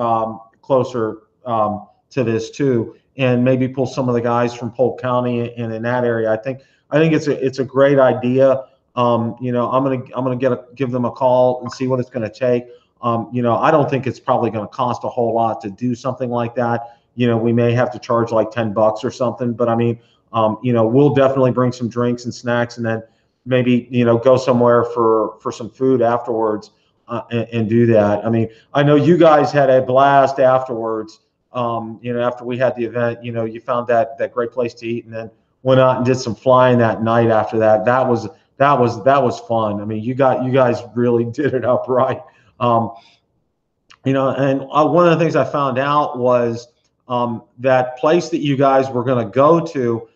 closer to this too. And maybe pull some of the guys from Polk County and in that area. I think it's a great idea. I'm gonna give them a call and see what it's going to take. I don't think it's probably going to cost a whole lot to do something like that. you know, we may have to charge like $10 or something. But I mean, you know, we'll definitely bring some drinks and snacks, and then maybe, you know, go somewhere for some food afterwards, and do that. I mean, I know you guys had a blast afterwards. You know, after we had the event, you know, you found that great place to eat, and then went out and did some flying that night after that. That was fun. I mean, you guys really did it up right. You know, and one of the things I found out was that place that you guys were going to go to,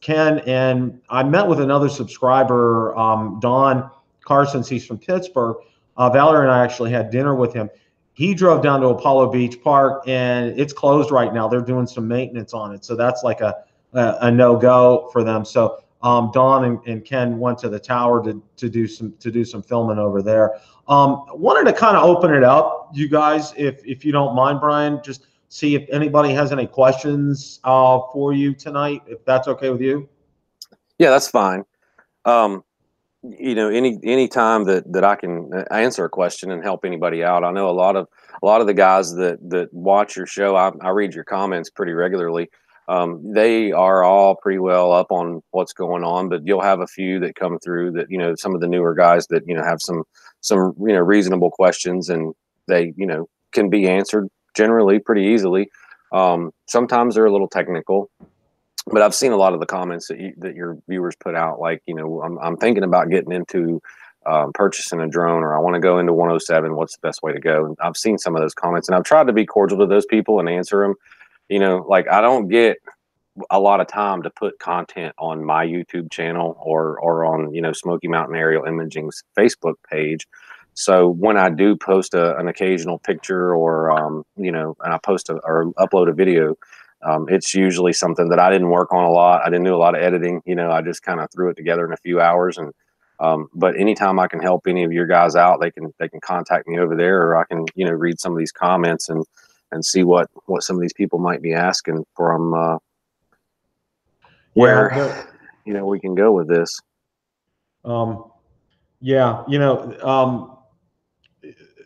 Ken, and I met with another subscriber, Don Carsons. He's from Pittsburgh. Valerie and I actually had dinner with him. He drove down to Apollo Beach Park, and it's closed right now. They're doing some maintenance on it, so that's like a no-go for them. So Don and Ken went to the tower to do some filming over there. Wanted to kind of open it up, you guys, if you don't mind, Brian, just see if anybody has any questions for you tonight, if that's okay with you. Yeah, that's fine. You know, any time that I can answer a question and help anybody out. I know a lot of the guys that watch your show, I read your comments pretty regularly. They are all pretty well up on what's going on, but you'll have a few that come through that, you know, some of the newer guys that, you know, have some you know, reasonable questions, and they, you know, can be answered generally pretty easily. Sometimes they're a little technical, but I've seen a lot of the comments that your viewers put out, like, you know, I'm thinking about getting into purchasing a drone, or I want to go into 107. What's the best way to go? And I've seen some of those comments, and I've tried to be cordial to those people and answer them. You know, like, I don't get a lot of time to put content on my YouTube channel or on, you know, Smoky Mountain Aerial Imaging's Facebook page. So when I do post an occasional picture, or you know, and I post or upload a video, it's usually something that I didn't work on a lot. I didn't do a lot of editing. You know, I just kind of threw it together in a few hours. And but anytime I can help any of your guys out, they can contact me over there, or I can, you know, read some of these comments and see what some of these people might be asking from where, you know, we can go with this. Yeah, you know,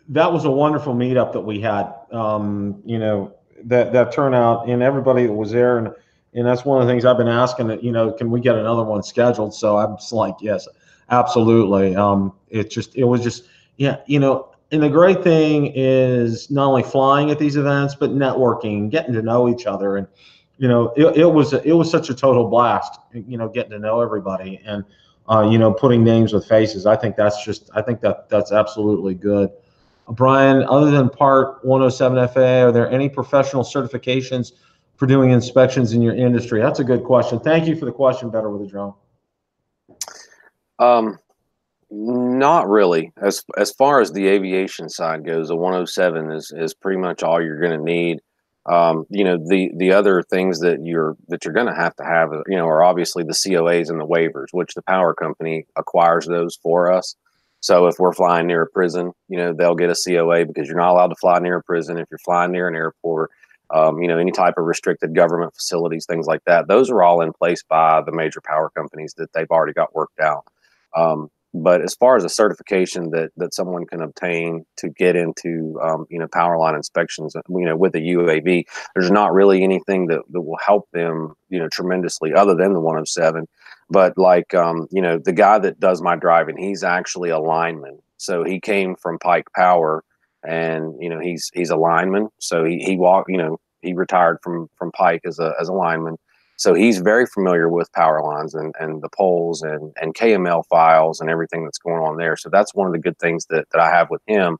that was a wonderful meetup that we had. You know, that turnout and everybody that was there, and that's one of the things I've been asking, that, you know, can we get another one scheduled? So I'm just like, yes, absolutely. It was just, yeah, you know. And the great thing is not only flying at these events, but networking, getting to know each other. And, you know, it was such a total blast, you know, getting to know everybody, and, you know, putting names with faces. I think that's absolutely good. Brian, other than Part 107 FAA, are there any professional certifications for doing inspections in your industry? That's a good question. Thank you for the question, Better with a Drone. Not really. As far as the aviation side goes, a 107 is pretty much all you're going to need. You know, the other things that you're going to have, you know, are obviously the COAs and the waivers, which the power company acquires those for us. So if we're flying near a prison, you know, they'll get a COA, because you're not allowed to fly near a prison. If you're flying near an airport, you know, any type of restricted government facilities, things like that, those are all in place by the major power companies that they've already got worked out. But as far as a certification that someone can obtain to get into, you know, power line inspections, you know, with a UAV, there's not really anything that will help them, you know, tremendously, other than the 107. But like, you know, the guy that does my driving, he's actually a lineman. So he came from Pike Power, and, you know, he's a lineman. So he walked, you know, he retired from Pike as a lineman. So he's very familiar with power lines and the poles and KML files and everything that's going on there. So that's one of the good things that I have with him.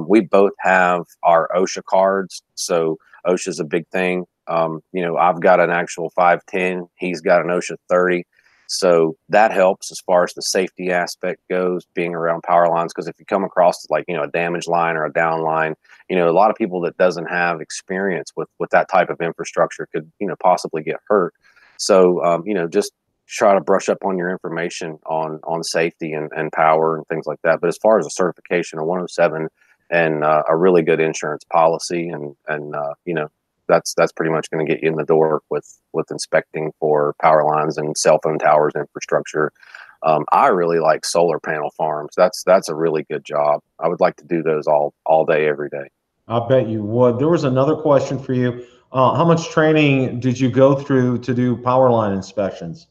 We both have our OSHA cards. So OSHA is a big thing. You know, I've got an actual 510. He's got an OSHA 30. So that helps as far as the safety aspect goes, being around power lines. Because if you come across, like, you know, a damaged line or a down line, you know, a lot of people that doesn't have experience with that type of infrastructure could, you know, possibly get hurt. So, you know, just try to brush up on your information on safety and power and things like that. But as far as a certification, a 107 and a really good insurance policy, and you know, that's pretty much going to get you in the door with inspecting for power lines and cell phone towers infrastructure. I really like solar panel farms. That's a really good job. I would like to do those all day, every day. I bet you would. There was another question for you. How much training did you go through to do Powerline inspections?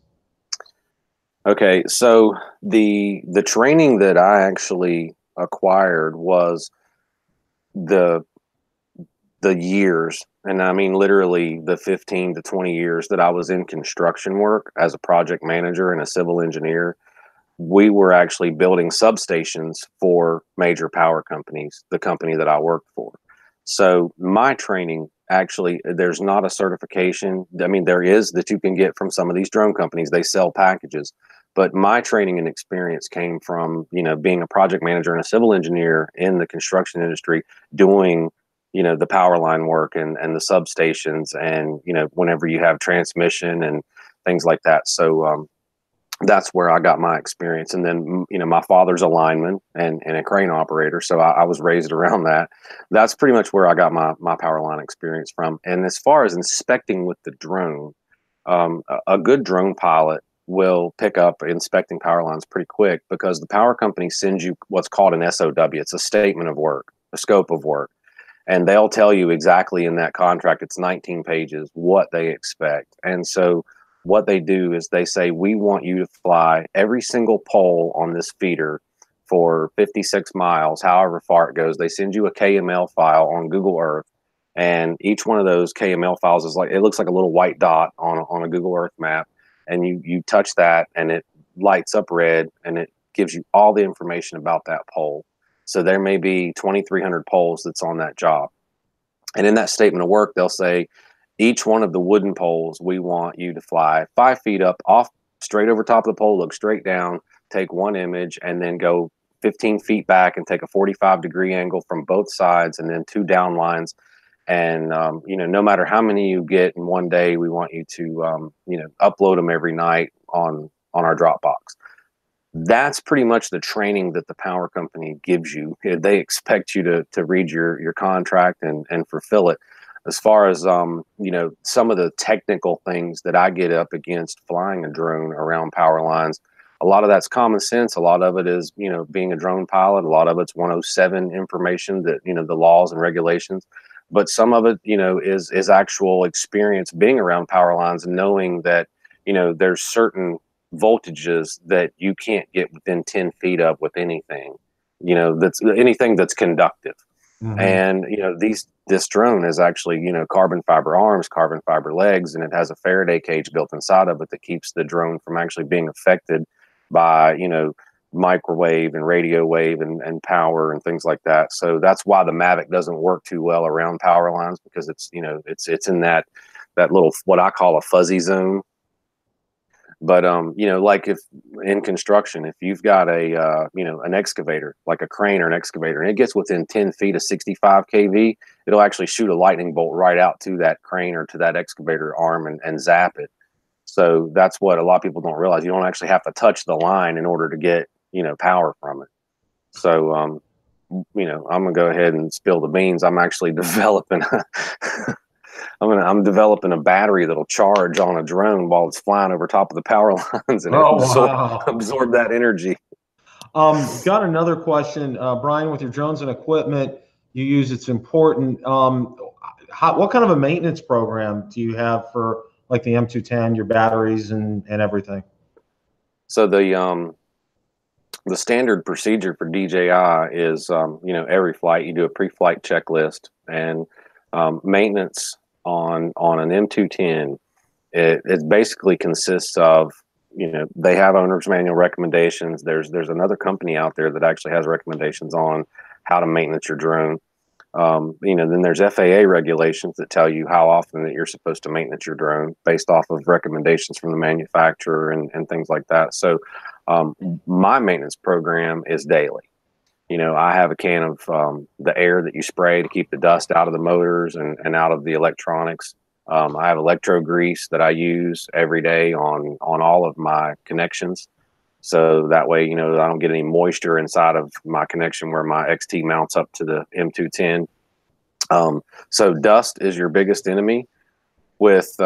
Okay, so the training that I actually acquired was the years, and I mean literally the 15 to 20 years that I was in construction work as a project manager and a civil engineer. We were actually building substations for major power companies, the company that I worked for. So my training, actually, there's not a certification. I mean, there is that you can get from some of these drone companies. They sell packages. But my training and experience came from, being a project manager and a civil engineer in the construction industry, doing, the power line work and the substations, and, whenever you have transmission and things like that. So, that's where I got my experience. And then, my father's a lineman and a crane operator. So I was raised around that. That's pretty much where I got my power line experience from. And as far as inspecting with the drone, a good drone pilot will pick up inspecting power lines pretty quick, because the power company sends you what's called an SOW. It's a statement of work, a scope of work. And they'll tell you exactly in that contract, it's 19 pages, what they expect. And so what they do is they say, we want you to fly every single pole on this feeder for 56 miles, however far it goes. They send you a KML file on Google Earth. And each one of those KML files is it looks like a little white dot on a Google Earth map. And you touch that and it lights up red, and it gives you all the information about that pole. So there may be 2,300 poles that's on that job. And in that statement of work, they'll say, each one of the wooden poles, we want you to fly 5 feet up, off straight over top of the pole, look straight down, take one image, and then go 15 feet back and take a 45-degree angle from both sides, and then 2 down lines. And, no matter how many you get in one day, we want you to, upload them every night on our Dropbox. That's pretty much the training that the power company gives you. They expect you to read your contract and fulfill it. As far as, some of the technical things that I get up against flying a drone around power lines, a lot of that's common sense. A lot of it is, being a drone pilot. A lot of it's 107 information that, the laws and regulations. But some of it, is actual experience being around power lines and knowing that, there's certain voltages that you can't get within 10 feet of with anything, that's anything that's conductive. Mm-hmm. And, this drone is actually, carbon fiber arms, carbon fiber legs, and it has a Faraday cage built inside of it that keeps the drone from actually being affected by, microwave and radio wave and power and things like that. So that's why the Mavic doesn't work too well around power lines, because it's, it's in that little, what I call a fuzzy zone. But, like if in construction, if you've got an excavator, like a crane or an excavator, and it gets within 10 feet of 65 kV, it'll actually shoot a lightning bolt right out to that crane or to that excavator arm and zap it. So that's what a lot of people don't realize. You don't actually have to touch the line in order to get, power from it. So, I'm going to go ahead and spill the beans. I'm actually developing I'm developing a battery that'll charge on a drone while it's flying over top of the power lines and absorb that energy. Got another question, Brian. With your drones and equipment you use, it's important. What kind of a maintenance program do you have for like the M210, your batteries and everything? So the standard procedure for DJI is, every flight you do a pre-flight checklist, and maintenance on an M210, it basically consists of, they have owner's manual recommendations. There's another company out there that actually has recommendations on how to maintenance your drone. Then there's FAA regulations that tell you how often that you're supposed to maintenance your drone based off of recommendations from the manufacturer and things like that. So my maintenance program is daily. I have a can of the air that you spray to keep the dust out of the motors and out of the electronics. I have electro grease that I use every day on all of my connections. So that way, I don't get any moisture inside of my connection where my XT mounts up to the M210. So dust is your biggest enemy with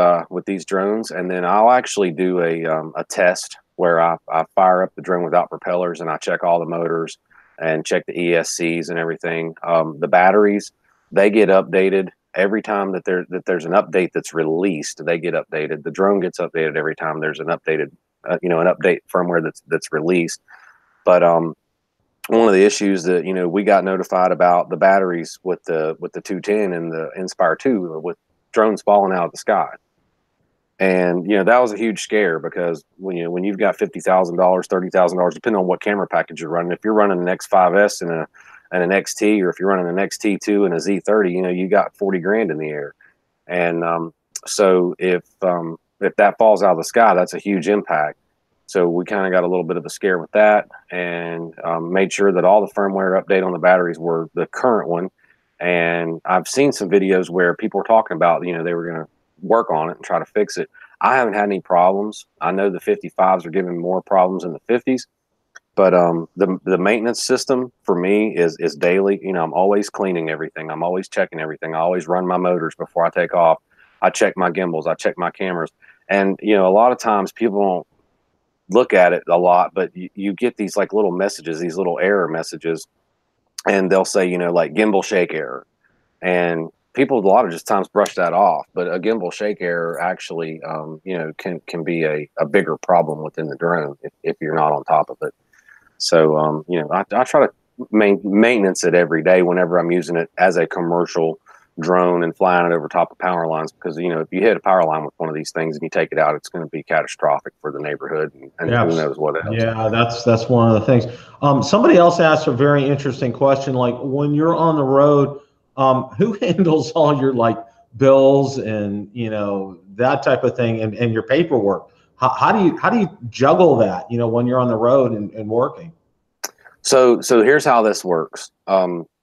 these drones. And then I'll actually do a test where I fire up the drone without propellers, and I check all the motors and check the ESCs and everything. The batteries, they get updated every time that there's an update that's released, they get updated. The drone gets updated every time there's an updated, an update firmware that's released. But one of the issues that we got notified about the batteries with the 210 and the Inspire 2 with drones falling out of the sky. And that was a huge scare, because when you've got $50,000, $30,000, depending on what camera package you're running, if you're running an X5S and an XT, or if you're running an XT2 and a Z30, you got 40 grand in the air. And so if that falls out of the sky, that's a huge impact. So we kind of got a little bit of a scare with that, and made sure that all the firmware update on the batteries were the current one. And I've seen some videos where people were talking about, they were going to work on it and try to fix it. I haven't had any problems. I know the 55s are giving more problems than the 50s, but the maintenance system for me is daily. I'm always cleaning everything. I'm always checking everything. I always run my motors before I take off. I check my gimbals. I check my cameras. And a lot of times people don't look at it a lot, but you get these like little messages, these little error messages, and they'll say, like gimbal shake error. And people a lot of just times brush that off, but a gimbal shake error actually, can be a bigger problem within the drone if you're not on top of it. So, I try to maintenance it every day whenever I'm using it as a commercial drone and flying it over top of power lines, because if you hit a power line with one of these things and you take it out, it's going to be catastrophic for the neighborhood, and who knows what else. Yeah, that's one of the things. Somebody else asked a very interesting question, like when you're on the road, who handles all your like bills and that type of thing, and your paperwork? How do you juggle that when you're on the road and working? So here's how this works.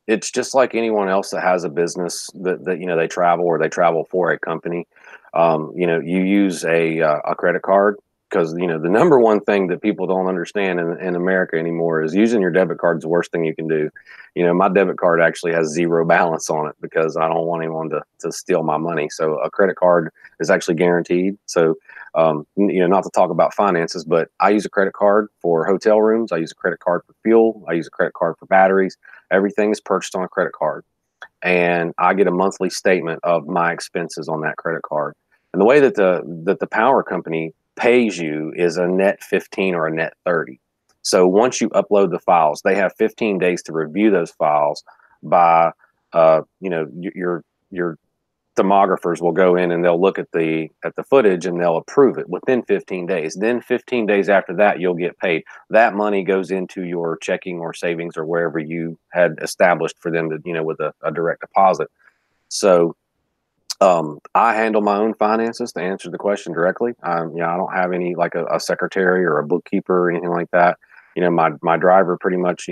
It's just like anyone else that has a business that they travel, or they travel for a company. You use a credit card, because the number one thing that people don't understand in America anymore is using your debit card is the worst thing you can do. My debit card actually has zero balance on it, because I don't want anyone to steal my money. So a credit card is actually guaranteed. So not to talk about finances, but I use a credit card for hotel rooms. I use a credit card for fuel. I use a credit card for batteries. Everything is purchased on a credit card, and I get a monthly statement of my expenses on that credit card. And the way that the power company pays you is a net 15 or a net 30. So once you upload the files, they have 15 days to review those files by, your thermographers will go in and they'll look at the footage and they'll approve it within 15 days. Then 15 days after that, you'll get paid. That money goes into your checking or savings or wherever you had established for them to, with a direct deposit. So I handle my own finances, to answer the question directly. I don't have any like a secretary or a bookkeeper or anything like that. My driver pretty much,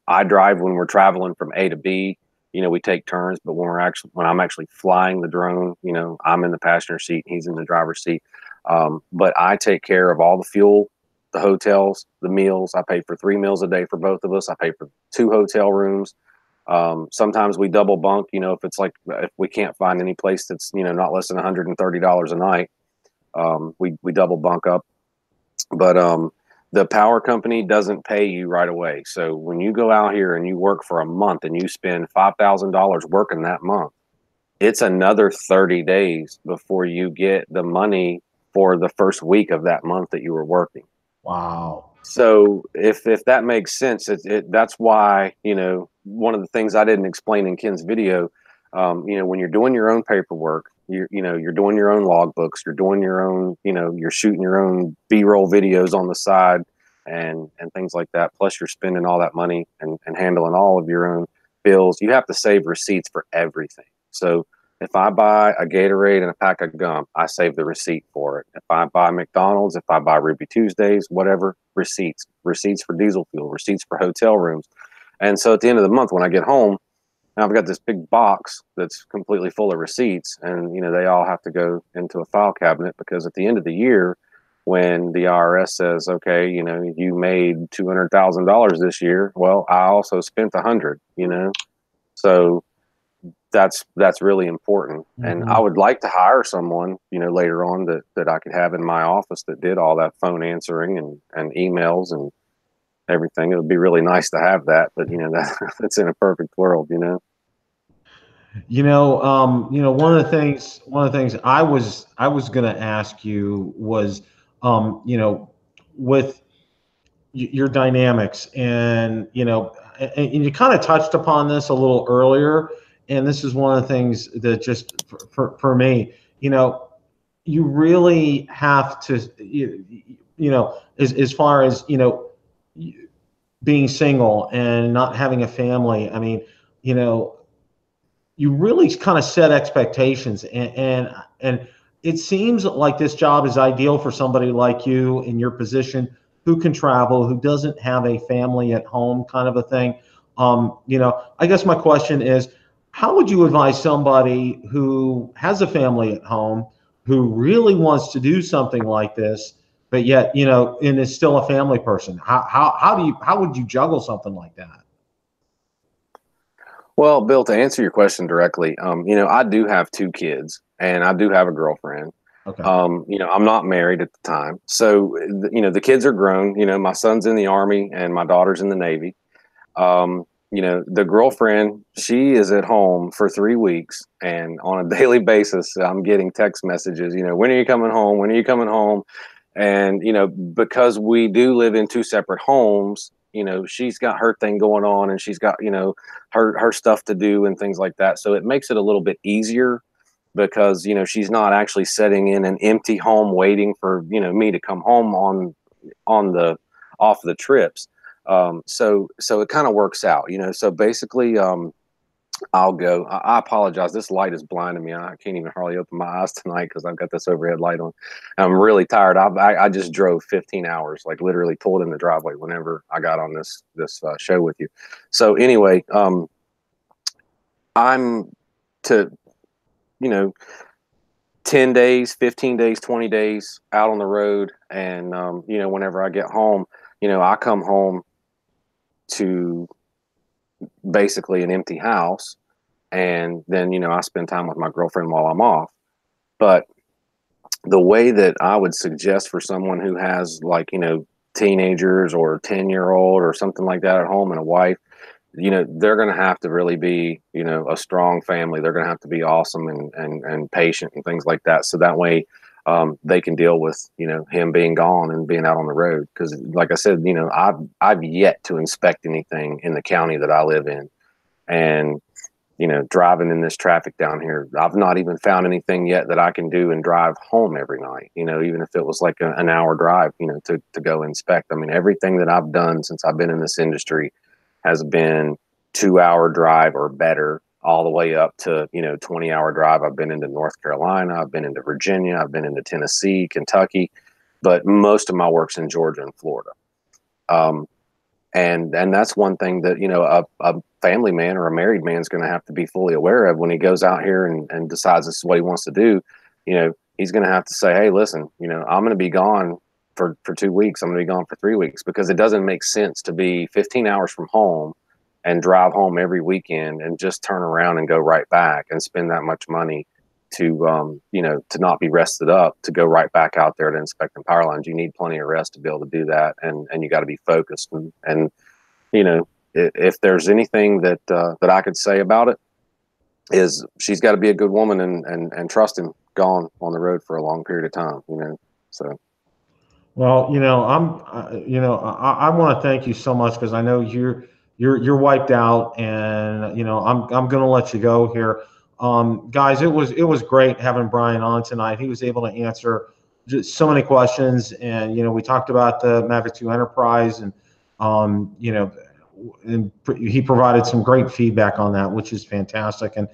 I drive when we're traveling from A to B. We take turns, but when I'm actually flying the drone, I'm in the passenger seat, he's in the driver's seat. But I take care of all the fuel, the hotels, the meals. I pay for 3 meals a day for both of us. I pay for 2 hotel rooms. Sometimes we double bunk, if we can't find any place that's, not less than $130 a night, we double bunk up. But, the power company doesn't pay you right away. So when you go out here and you work for a month and you spend $5,000 working that month, it's another 30 days before you get the money for the first week of that month that you were working. Wow. So if that makes sense, that's why, one of the things I didn't explain in Ken's video, when you're doing your own paperwork, you're doing your own logbooks, you're doing your own, you're shooting your own B-roll videos on the side and things like that. Plus you're spending all that money and handling all of your own bills. You have to save receipts for everything. So if I buy a Gatorade and a pack of gum, I save the receipt for it. If I buy McDonald's, if I buy Ruby Tuesdays, whatever, receipts for diesel fuel, receipts for hotel rooms. And so at the end of the month, when I get home, now I've got this big box that's completely full of receipts, and they all have to go into a file cabinet, because at the end of the year, when the IRS says, okay, you made $200,000 this year, well, I also spent 100, so that's really important. Mm-hmm. And I would like to hire someone, later on that I could have in my office that did all that phone answering and emails and everything. It would be really nice to have that, but that's in a perfect world. One of the things I was going to ask you was, with your dynamics, and and you kind of touched upon this a little earlier, and this is one of the things that just for me, you really have to, as far as being single and not having a family. I mean, you know, you really kind of set expectations, and it seems like this job is ideal for somebody like you in your position, who can travel, who doesn't have a family at home, kind of a thing. I guess my question is, how would you advise somebody who has a family at home, who really wants to do something like this, but yet, and is still a family person? How would you juggle something like that? Well, Bill, to answer your question directly, I do have two kids and I do have a girlfriend. Okay. I'm not married at the time. So, the kids are grown. My son's in the Army and my daughter's in the Navy. The girlfriend, she is at home for 3 weeks, and on a daily basis, I'm getting text messages, when are you coming home? When are you coming home? And, because we do live in two separate homes, she's got her thing going on, and she's got, her stuff to do and things like that. So it makes it a little bit easier because, she's not actually sitting in an empty home waiting for, me to come home off the trips. So it kind of works out, so basically, I'll go. I apologize. This light is blinding me. I can't even hardly open my eyes tonight because I've got this overhead light on. I'm really tired. I just drove 15 hours, like literally pulled in the driveway whenever I got on this show with you. So anyway, I'm to, 10 days, 15 days, 20 days out on the road. And, whenever I get home, I come home to basically an empty house, and then I spend time with my girlfriend while I'm off. But the way that I would suggest for someone who has, like, teenagers or 10-year-old or something like that at home and a wife, they're going to have to really be, a strong family. They're going to have to be awesome and patient and things like that, so that way they can deal with, him being gone and being out on the road. Because, like I said, I've yet to inspect anything in the county that I live in, and driving in this traffic down here, I've not even found anything yet that I can do and drive home every night. Even if it was like an hour drive, to go inspect. I mean, everything that I've done since I've been in this industry has been 2-hour drive or better, all the way up to 20-hour drive. I've been into North Carolina, I've been into Virginia, I've been into Tennessee, Kentucky, but most of my work's in Georgia and Florida. And that's one thing that a family man or a married man is going to have to be fully aware of when he goes out here and decides this is what he wants to do. He's going to have to say, hey, listen, I'm going to be gone for 2 weeks. I'm going to be gone for 3 weeks, because it doesn't make sense to be 15 hours from home and drive home every weekend and just turn around and go right back and spend that much money to, to not be rested up, to go right back out there to inspect the power lines. You need plenty of rest to be able to do that. And you got to be focused. And, if there's anything that I could say about it, is she's got to be a good woman and trust him gone on the road for a long period of time, so. Well, I want to thank you so much, because I know you're wiped out, and I'm going to let you go here. Guys, it was great having Brian on tonight. He was able to answer just so many questions, and we talked about the Mavic 2 Enterprise, and and he provided some great feedback on that, which is fantastic, and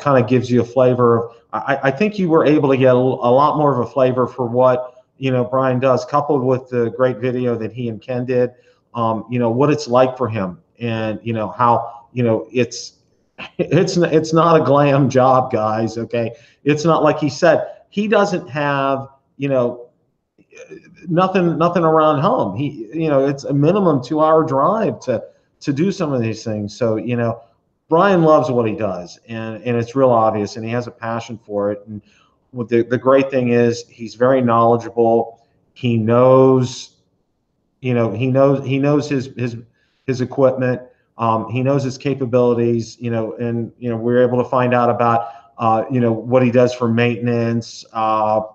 kind of gives you a flavor of. I think you were able to get a lot more of a flavor for what Brian does, coupled with the great video that he and Ken did. What it's like for him, and how it's not a glam job, guys. Okay, it's not like he said. He doesn't have nothing around home. It's a minimum 2-hour drive to do some of these things. So Brian loves what he does, and it's real obvious, and he has a passion for it. And what the great thing is, he's very knowledgeable. He knows, he knows his equipment. He knows his capabilities, you know, and, you know, we're able to find out about, you know, what he does for maintenance,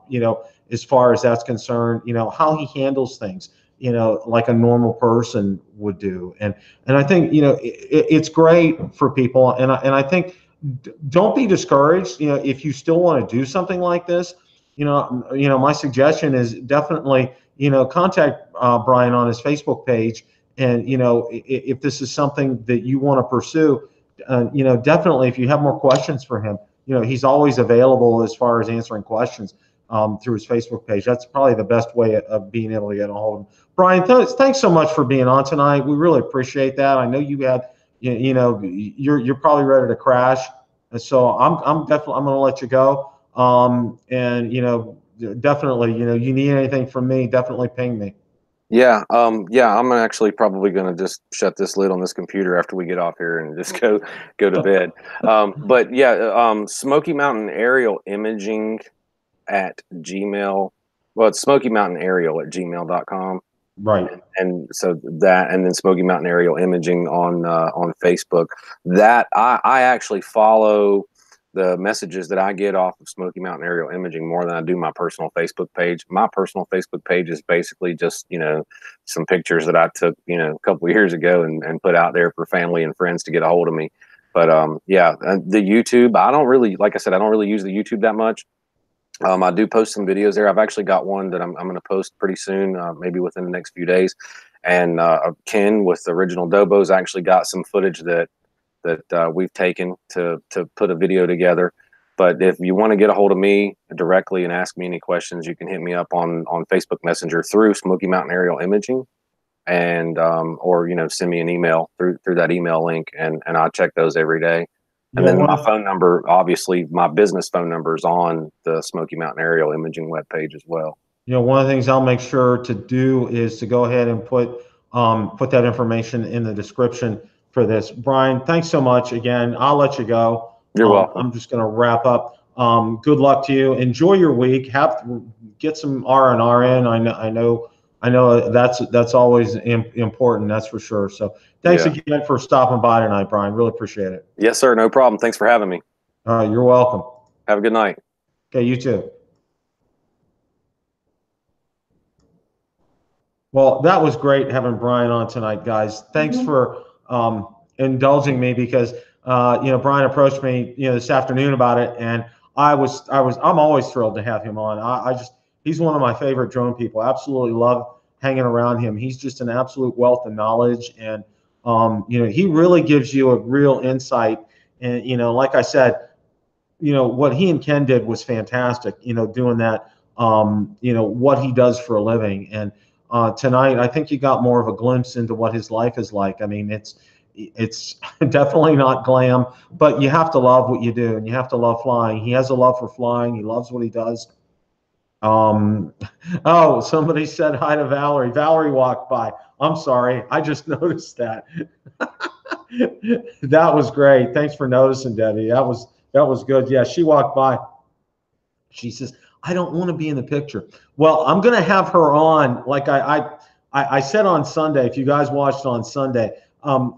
you know, as far as that's concerned, you know, how he handles things, you know, like a normal person would do. And I think, you know, it's great for people. And I think don't be discouraged, you know, if you still want to do something like this. You know, my suggestion is definitely, you know, contact Brian on his Facebook page. And, you know, if this is something that you want to pursue, you know, definitely if you have more questions for him, you know, he's always available as far as answering questions through his Facebook page. That's probably the best way of being able to get a hold of him. Brian, thanks so much for being on tonight. We really appreciate that. I know you had, you know, you're probably ready to crash. And so I'm definitely, I'm going to let you go. And, you know, definitely, you know, you need anything from me, definitely ping me. Yeah, yeah, I'm actually probably going to just shut this lid on this computer after we get off here and just go to bed. But yeah, Smoky Mountain Aerial Imaging at Gmail. Well, it's Smoky Mountain Aerial at gmail.com. Right. And so that, and then Smoky Mountain Aerial Imaging on Facebook. That I actually follow the messages that I get off of Smoky Mountain Aerial Imaging more than I do my personal Facebook page. My personal Facebook page is basically just, you know, some pictures that I took, you know, a couple of years ago and put out there for family and friends to get a hold of me. But yeah, the YouTube, I don't really, like I said, I don't really use the YouTube that much. I do post some videos there. I've actually got one that I'm going to post pretty soon, maybe within the next few days. And Ken with the Original Dobos actually got some footage that we've taken to put a video together. But if you want to get a hold of me directly and ask me any questions, you can hit me up on Facebook Messenger through Smoky Mountain Aerial Imaging, and or, you know, send me an email through that email link, and I check those every day. And then my phone number, obviously my business phone number, is on the Smoky Mountain Aerial Imaging webpage as well. You know, one of the things I'll make sure to do is to go ahead and put that information in the description for this. Brian, thanks so much again. I'll let you go. You're welcome. I'm just going to wrap up. Good luck to you. Enjoy your week. Get some R&R in. I know that's always important. That's for sure. So thanks again for stopping by tonight, Brian. Really appreciate it. Yes, sir. No problem. Thanks for having me. You're welcome. Have a good night. Okay, you too. Well, that was great having Brian on tonight, guys. Thanks for indulging me, because you know, Brian approached me, you know, this afternoon about it, and I'm always thrilled to have him on. He's one of my favorite drone people. Absolutely love hanging around him. He's just an absolute wealth of knowledge, and you know, he really gives you a real insight. And, you know, like I said, you know, what he and Ken did was fantastic, you know, doing that, you know, what he does for a living. And tonight, I think you got more of a glimpse into what his life is like. I mean, it's definitely not glam, but you have to love what you do, and you have to love flying. He has a love for flying. He loves what he does. Oh, somebody said hi to Valerie. Valerie walked by. I'm sorry. I just noticed that. That was great. Thanks for noticing, Debbie. That was good. Yeah, she walked by. She says, I don't want to be in the picture. Well, I'm going to have her on. Like I said on Sunday, if you guys watched on Sunday,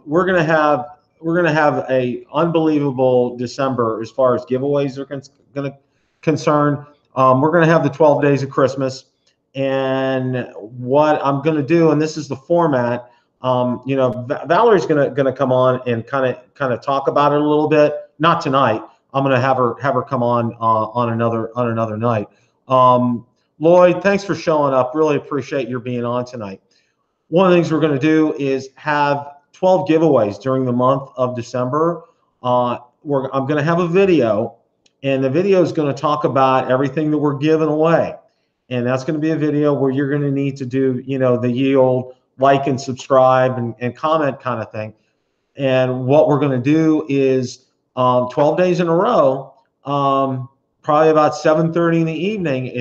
we're going to have a unbelievable December as far as giveaways are concerned. We're going to have the 12 days of Christmas, and what I'm going to do, and this is the format. You know, Valerie's going to come on and kind of talk about it a little bit. Not tonight. I'm going to have her come on another night. Lloyd, thanks for showing up. Really appreciate your being on tonight. One of the things we're going to do is have 12 giveaways during the month of December. I'm going to have a video, and the video is going to talk about everything that we're giving away. And that's going to be a video where you're going to need to do, you know, the ye old like and subscribe and comment kind of thing. And what we're going to do is 12 days in a row, probably about 7:30 in the evening.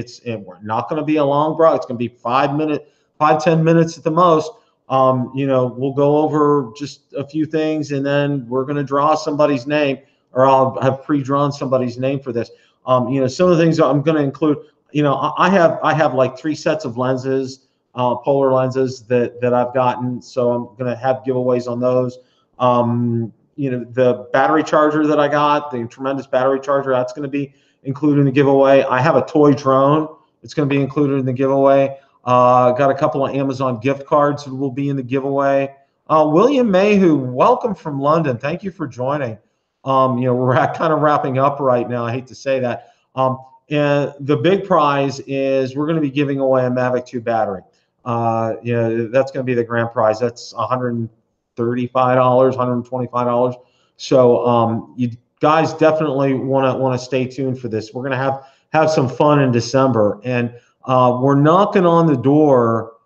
We're not going to be a long broad. It's going to be 5-10 minutes at the most. You know, we'll go over just a few things, and then we're going to draw somebody's name, or I'll have pre-drawn somebody's name for this. You know, some of the things I'm going to include, you know, I have like 3 sets of lenses, polar lenses that I've gotten. So I'm going to have giveaways on those. You know, the battery charger that I got, the tremendous battery charger, that's going to be included in the giveaway. I have a toy drone. It's going to be included in the giveaway. Got a couple of Amazon gift cards that will be in the giveaway. William Mayhew, welcome from London. Thank you for joining. You know, we're kind of wrapping up right now. I hate to say that. And the big prize is we're going to be giving away a Mavic 2 battery. You know, that's going to be the grand prize. That's $135, $125. So you guys definitely want to stay tuned for this. We're going to have some fun in December, and we're knocking on the door.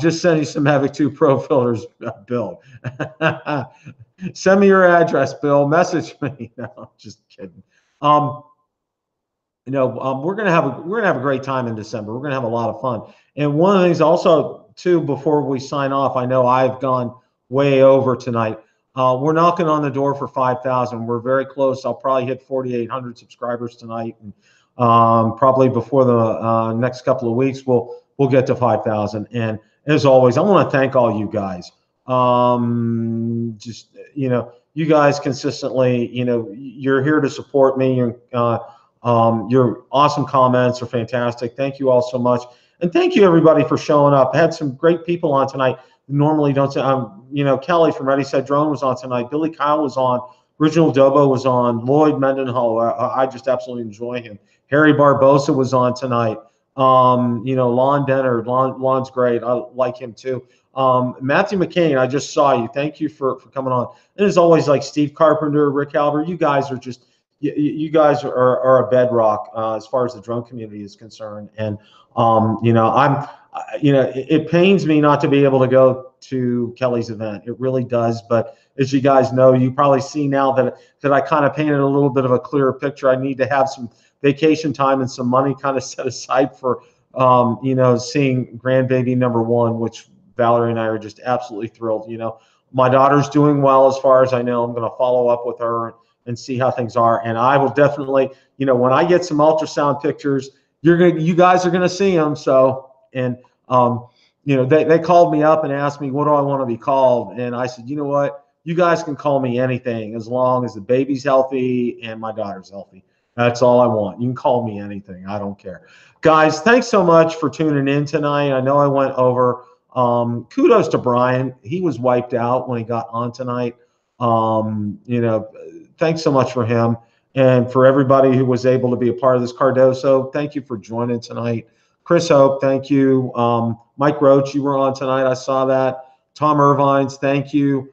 Just send you some Mavic 2 Pro filters, Bill. Send me your address, Bill. Message me. No, I'm just kidding. You know, we're gonna have a great time in December. We're gonna have a lot of fun. And one of the things also too, before we sign off, I know I've gone way over tonight. We're knocking on the door for 5,000. We're very close. I'll probably hit 4,800 subscribers tonight, and probably before the next couple of weeks, we'll get to 5,000. And as always, I want to thank all you guys. Just, you know, you guys consistently, you know, you're here to support me. Your awesome comments are fantastic. Thank you all so much. And thank you everybody for showing up. I had some great people on tonight. Normally don't say, you know, Kelly from Ready Set Drone was on tonight. Billy Kyle was on. Original Dobo was on. Lloyd Mendenhall, I just absolutely enjoy him. Harry Barbosa was on tonight. You know, Lon Denner, Lon's great. I like him too. Matthew McCain, I just saw you. Thank you for coming on. And as always, like Steve Carpenter, Rick Albert, you guys are just, you guys are a bedrock as far as the drone community is concerned. And, you know, you know, it pains me not to be able to go to Kelly's event. It really does. But as you guys know, you probably see now that I kind of painted a little bit of a clearer picture. I need to have some vacation time and some money kind of set aside for, you know, seeing grandbaby number one, which Valerie and I are just absolutely thrilled. You know, my daughter's doing well as far as I know. I'm going to follow up with her and see how things are. And I will definitely, you know, when I get some ultrasound pictures, you guys are going to see them. So, and, you know, they called me up and asked me, what do I want to be called? And I said, you know what, you guys can call me anything as long as the baby's healthy and my daughter's healthy. That's all I want. You can call me anything. I don't care. Guys, thanks so much for tuning in tonight. I know I went over. Kudos to Brian. He was wiped out when he got on tonight. You know, thanks so much for him. And for everybody who was able to be a part of this Cardoso, thank you for joining tonight. Chris Hope, thank you. Mike Roach, you were on tonight. I saw that. Tom Irvines, thank you.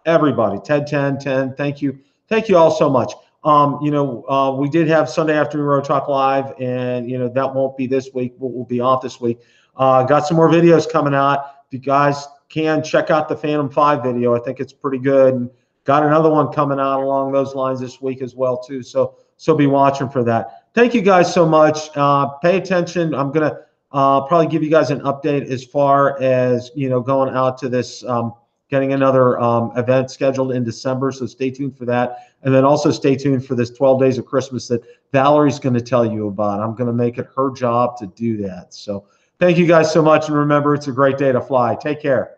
Everybody, Ted 10, thank you. Thank you all so much. You know, we did have Sunday Afternoon Road Talk Live, and, you know, that won't be this week. We'll be off this week. Got some more videos coming out. If you guys can, check out the Phantom 5 video. I think it's pretty good. And got another one coming out along those lines this week as well, too. So be watching for that. Thank you guys so much. Pay attention. I'm going to probably give you guys an update as far as, you know, going out to this, getting another event scheduled in December. So stay tuned for that. And then also stay tuned for this 12 Days of Christmas that Valerie's going to tell you about. I'm going to make it her job to do that. So thank you guys so much. And remember, it's a great day to fly. Take care.